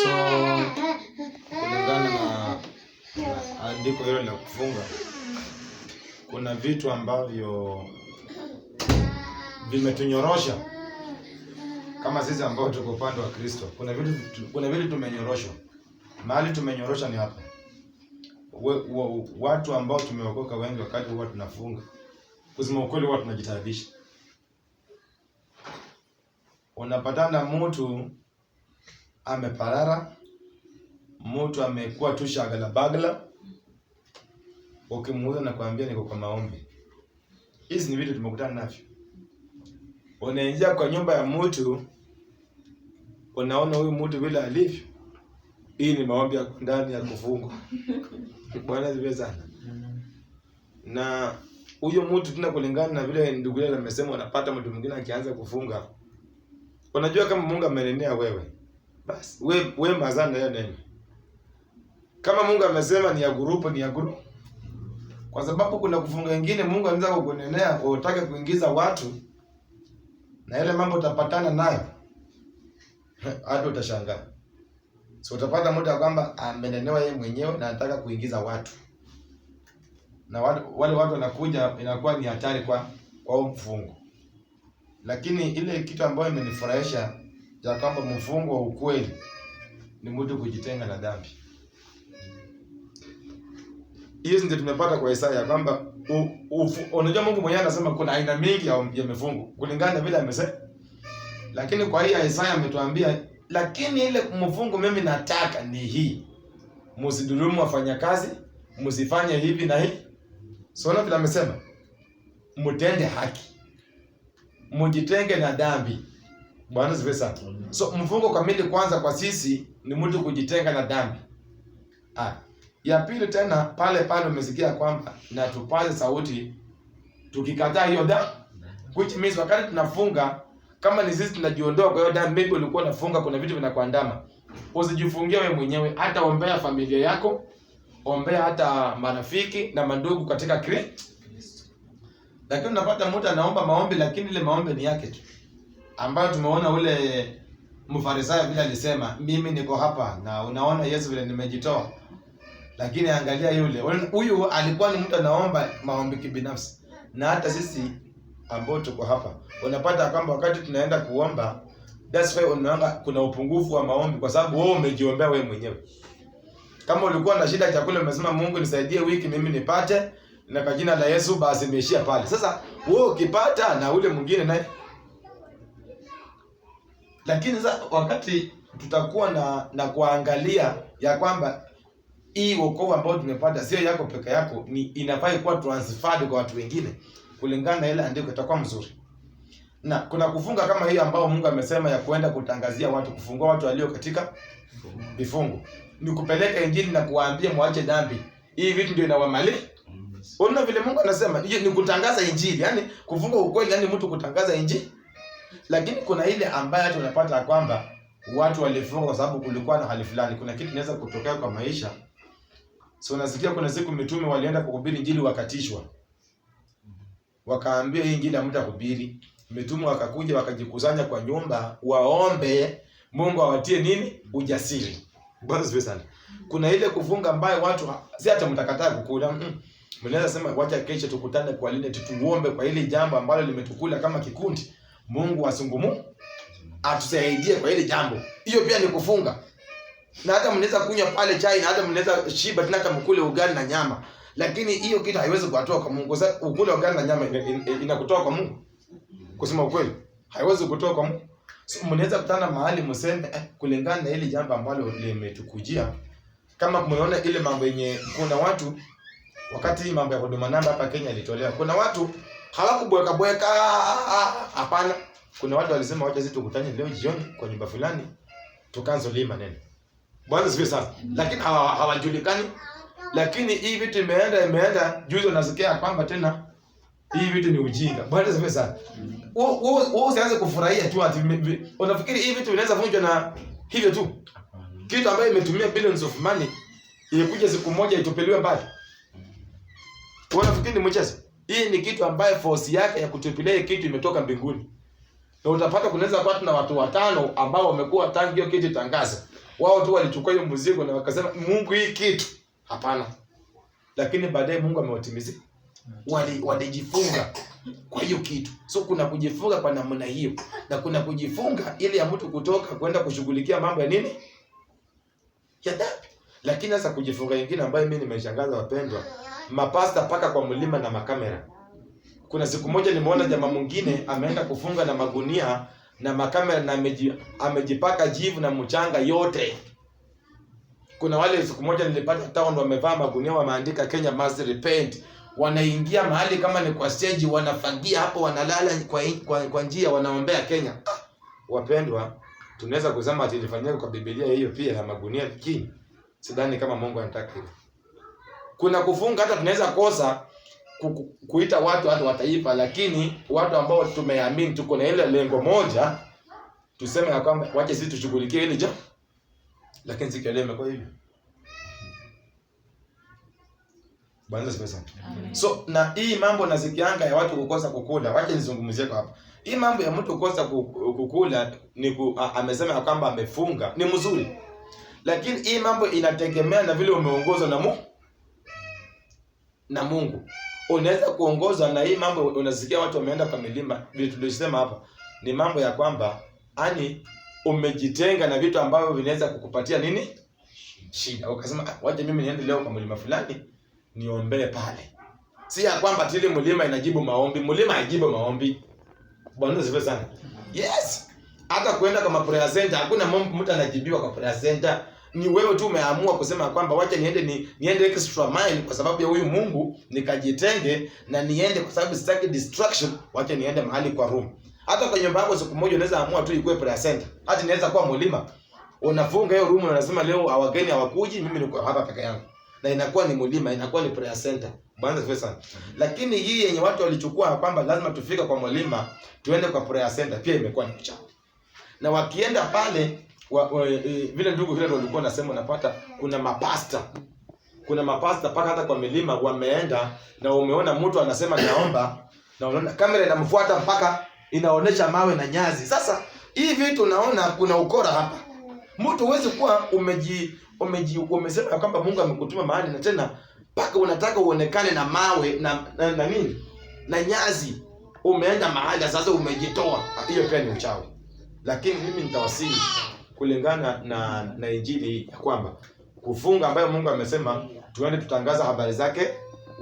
So kulingana na andiko hilo la kufunga, kuna vitu ambavyo vimetunyorosha kama sisi ambao tuko upande wa Kristo. Kuna vitu tumenyoroshwa. Mahali tumenyorosha ni hapa. Watu ambao tumeokoka wengi wakati huwa tunafunga, kusema ukweli huwa tunajitaabisha. Unapatana mtu ameparara, mtu amekuwa tu shagala bagala, ukimuuliza na kuambia niko kwa maombi. Hizi ni vitu tumekutana navyo. Unaingia kwa nyumba ya mtu, unaona huyu mtu vile alivyo. Hii ni maombi ya ndani ya kufunga. Bwana asifiwe sana. Na huyo mtu tuna kulingana na vile ndugu yake amesema, unapata mtu mwingine akianza kufunga. Unajua kama Mungu amenenea wewe, basi wewe mazana ya neno. Kama Mungu amesema ni ya grupu, ni ya grupu. Kwa sababu kuna kufunga wengine Mungu anaweza kukunenea kwa utake kuingiza watu, na ile mambo utapatana nayo hata utashangaa. So utapata mtu kwamba amenenewa yeye mwenyewe na anataka kuingiza watu. Na wale watu wanakuja, inakuwa ni hatari kwa mfungo. Lakini ile kitu ambayo imenifurahisha ya kwamba mfungo wa ukweli ni mtu kujitenga na dhambi. Hiyo ndio tumepata kwa Isaya kwamba unajua Mungu mwenyewe anasema kuna aina mingi ya mifungo kulingana na vile amesema. Lakini kwa hii Isaya ametuambia, lakini ile mfungo mimi nataka ni hii. Msidhulumu wafanyakazi, msifanye hivi na hivi. Sio vile amesema. Mtende haki. Mjitenge na dhambi. Bwana asifiwe sana. So mfungo kamili kwanza kwa sisi ni mtu kujitenga na dhambi. Ya pili tena pale umesikia kwamba na tupaze sauti tukikataa hiyo dhambi. Which means wakati tunafunga, kama ni sisi tunajiondoa kwa hiyo dhambi, maybe ulikuwa unafunga kuna vitu vinakuandama. Usijifungie wewe mwenyewe, hata ombea familia yako, ombea hata marafiki na mandugu katika Kristo. Lakini unapata mtu anaomba maombi lakini ile maombi ni yake tu. Ambayo tumeona ule Mfarisayo vile alisema, mimi niko hapa na unaona Yesu vile nimejitoa. Lakini angalia huyu alikuwa ni mtu anaomba maombi kibinafsi. Na hata sisi ambao tuko hapa, unapata kwamba wakati tunaenda kuomba, that's why unaona kuna upungufu wa maombi kwa sababu wewe umejiombea wewe mwenyewe. Kama ulikuwa na shida ya chakula umesema Mungu nisaidie wiki mimi nipate, na kwa jina la Yesu basi imeishia pale. Sasa wewe ukipata na ule mwingine naye. Lakini sasa wakati tutakuwa na kuangalia ya kwamba hii wokovu ambao tumepata sio yako peke yako, ni inafaa kuwa transferred kwa watu wengine kulingana na ile andiko, itakuwa mzuri. Na kuna kufunga kama hii ambao Mungu amesema ya kwenda kutangazia watu, kufungua watu walio katika vifungo. Ni kupeleka injili na kuwaambia muache dhambi. Hii vitu ndio inawamali. Unaona vile Mungu anasema ni kutangaza injili, yani kufunga ukweli, yani mtu kutangaza injili. Lakini kuna ile ambayo tunapata kwamba watu walifunga kwa sababu kulikuwa na hali fulani, kuna kitu kinaweza kutokea kwa maisha. So nasikia kuna siku mitume walienda kuhubiri injili wakatishwa. Wakaambia hii injili hamtahubiri. Mitume wakakuja wakajikusanya kwa nyumba waombe Mungu awatie nini? Ujasiri. Bwana asifiwe sana. Kuna ile kufunga ambayo watu si hata mtakataa kukula. Mnaweza sema wacha kesho tukutane kwa lile tuombe kwa ile jambo ambalo limetukula kama kikundi. Mungu asungumu atusaidie kwa ile jambo. Hiyo pia ni kufunga. Na hata mnaweza kunywa pale chai, na hata mnaweza shiba tena kama mkule ugali na nyama. lakini hiyo kitu haiwezi kutoa kwa Mungu. Sasa ukule ugali na nyama inakutoa kwa Mungu? Kusema ukweli, haiwezi kutoa kwa Mungu. So mnaweza kutana mahali mseme kulingana na ile jambo ambalo limetukujia. Kama mmeona ile mambo yenye kuna watu wakati hii mambo ya huduma namba hapa Kenya ilitolewa, kuna watu hawakubweka hapana. Kuna watu walisema wacha sisi tukutane leo jioni kwa nyumba fulani tukaanze maneno. Bwana sifiwe sana. Lakini hawajulikani. Lakini hii vitu imeenda juzi unasikia kwamba tena hii vitu ni ujinga. Bwana sifiwe sana. Wewe usianze kufurahia tu ati unafikiri hii vitu vinaweza vunjwa na hivyo tu. Kitu ambayo imetumia billions of money ilikuja siku moja itupeliwe mbali. Unafikiri ni mchezo? Hii ni kitu ambayo force yake ya kutupilia kitu imetoka mbinguni. Na utapata kunaweza kuwa na watu 5 ambao wamekuwa tangu hiyo kitu tangaza. Wao tu walichukua hiyo mzigo na wakasema Mungu hii kitu. Hapana. Lakini baadaye Mungu amewatimizia. Walijifunga kwa hiyo kitu. So kuna kujifunga kwa namna hiyo. Na kuna kujifunga ili ya mtu kutoka kwenda kushughulikia mambo ya nini? Ya dhambi. Lakini sasa kujifunga nyingine ambayo mimi nimeshangaza wapendwa, mapasta paka kwa mlima na makamera. Kuna siku moja nimeona jamaa mwingine ameenda kufunga na magunia na makamera na amejipaka jivu na mchanga yote. Kuna wale siku moja nilipata town wamevaa magunia wameandika Kenya must repent. Wanaingia mahali kama ni kwa stage wanafagia hapo wanalala kwa njia wanaombea Kenya. Wapendwa, tunaweza kusema ati ilifanyika kwa Biblia hiyo pia na magunia lakini sidhani kama Mungu anataka hivyo. Kuna kufunga hata tunaweza kosa kuita watu wa taifa, lakini watu ambao tumeamini tuko na ile lengo moja tuseme ya kwamba wache sisi tushughulikie ile jambo, lakini sikieleme kwa hivyo. Bwana sasa. So na hii mambo nasikianga ya watu kukosa kukula, wacha nizungumzie kwa hapa. Hii mambo ya mtu kukosa kukula ni amesema kwamba amefunga ni mzuri. Lakini hii mambo inategemea na vile umeongozwa na Mungu. Unaweza kuongozwa na hii mambo unasikia watu wameenda kwa milima, vile tulisema hapa, ni mambo ya kwamba ani umejitenga na vitu ambavyo vinaweza kukupatia nini? Shida. Ukasema waje mimi niende leo kwa mlima fulani niombee pale. Si ya kwamba tili mlima inajibu maombi, mlima haijibu maombi. Bwana sifa sana. Yes. Hata kuenda kwa prayer center hakuna mtu anajibiwa kwa prayer center. Ni wewe tu umeamua kusema kwamba wacha niende extra mile kwa sababu ya huyu Mungu, nikajitenge na niende kwa sababu sitaki distraction, wacha niende mahali kwa room. Hata kwa nyumba yako siku moja unaweza amua tu ikuwe prayer center. Hata inaweza kuwa mlima. Unafunga hiyo room na unasema leo hawageni hawakuji, mimi niko hapa peke yangu. Na inakuwa ni mlima, inakuwa ni prayer center. Bwana sifa sana. Lakini hii yenye watu walichukua kwamba lazima tufike kwa mlima, tuende kwa prayer center, pia imekuwa ni mchana. Na wakienda pale vile ndugu vile walikuwa nasema unapata kuna mapasta paka hata kwa milima wameenda na umeona mtu anasema naomba na unaona kamera inamfuata mpaka inaonesha mawe na nyazi. Sasa hii vitu naona kuna ukora hapa. Mtu huwezi kuwa umesema kwamba Mungu amekutuma mahali na tena paka unataka uonekane na mawe na nini? Na nyazi. Umeenda mahali sasa umejitoa. Hiyo pia ni uchawi. Lakini mimi nitawasili kulingana na injili hii ya kwamba kufunga ambayo Mungu amesema tuende tutangaza habari zake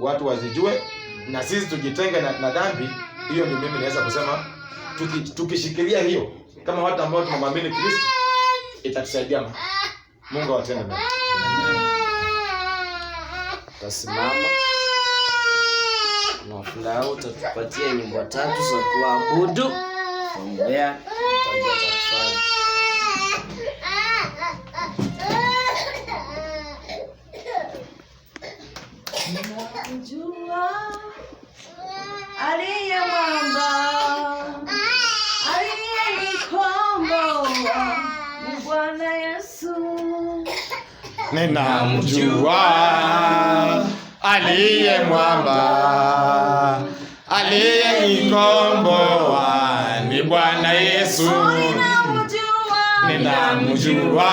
watu wazijue na sisi tujitenge na dhambi. Hiyo ni mimi naweza kusema tukishikilia hiyo kama watu ambao tunamwamini Kristo itatusaidia. Mungu awatende mema. Tasimama na wafunga utatupatia nyimbo 3 za kuabudu. From there tutajua tafadhali. Ninamjua aliye mwamba, aliyenikomboa ni Bwana Yesu. Ninamjua aliye mwamba, aliyenikomboa ni Bwana Yesu. Ninamjua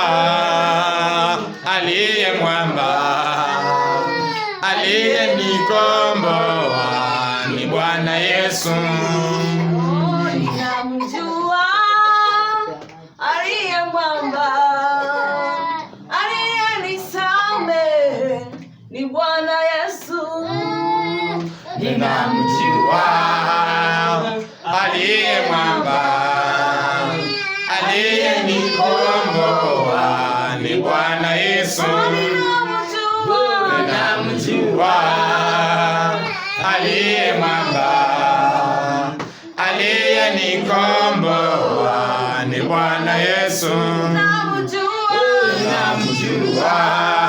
aliye mwamba, aliyenikomboa ni Bwana Yesu. Ninamjua aliye mwamba, aliyenisamehe ni Bwana Yesu. aliye mwamba, aliyenikomboa ni Bwana Yesu. namjua Namjua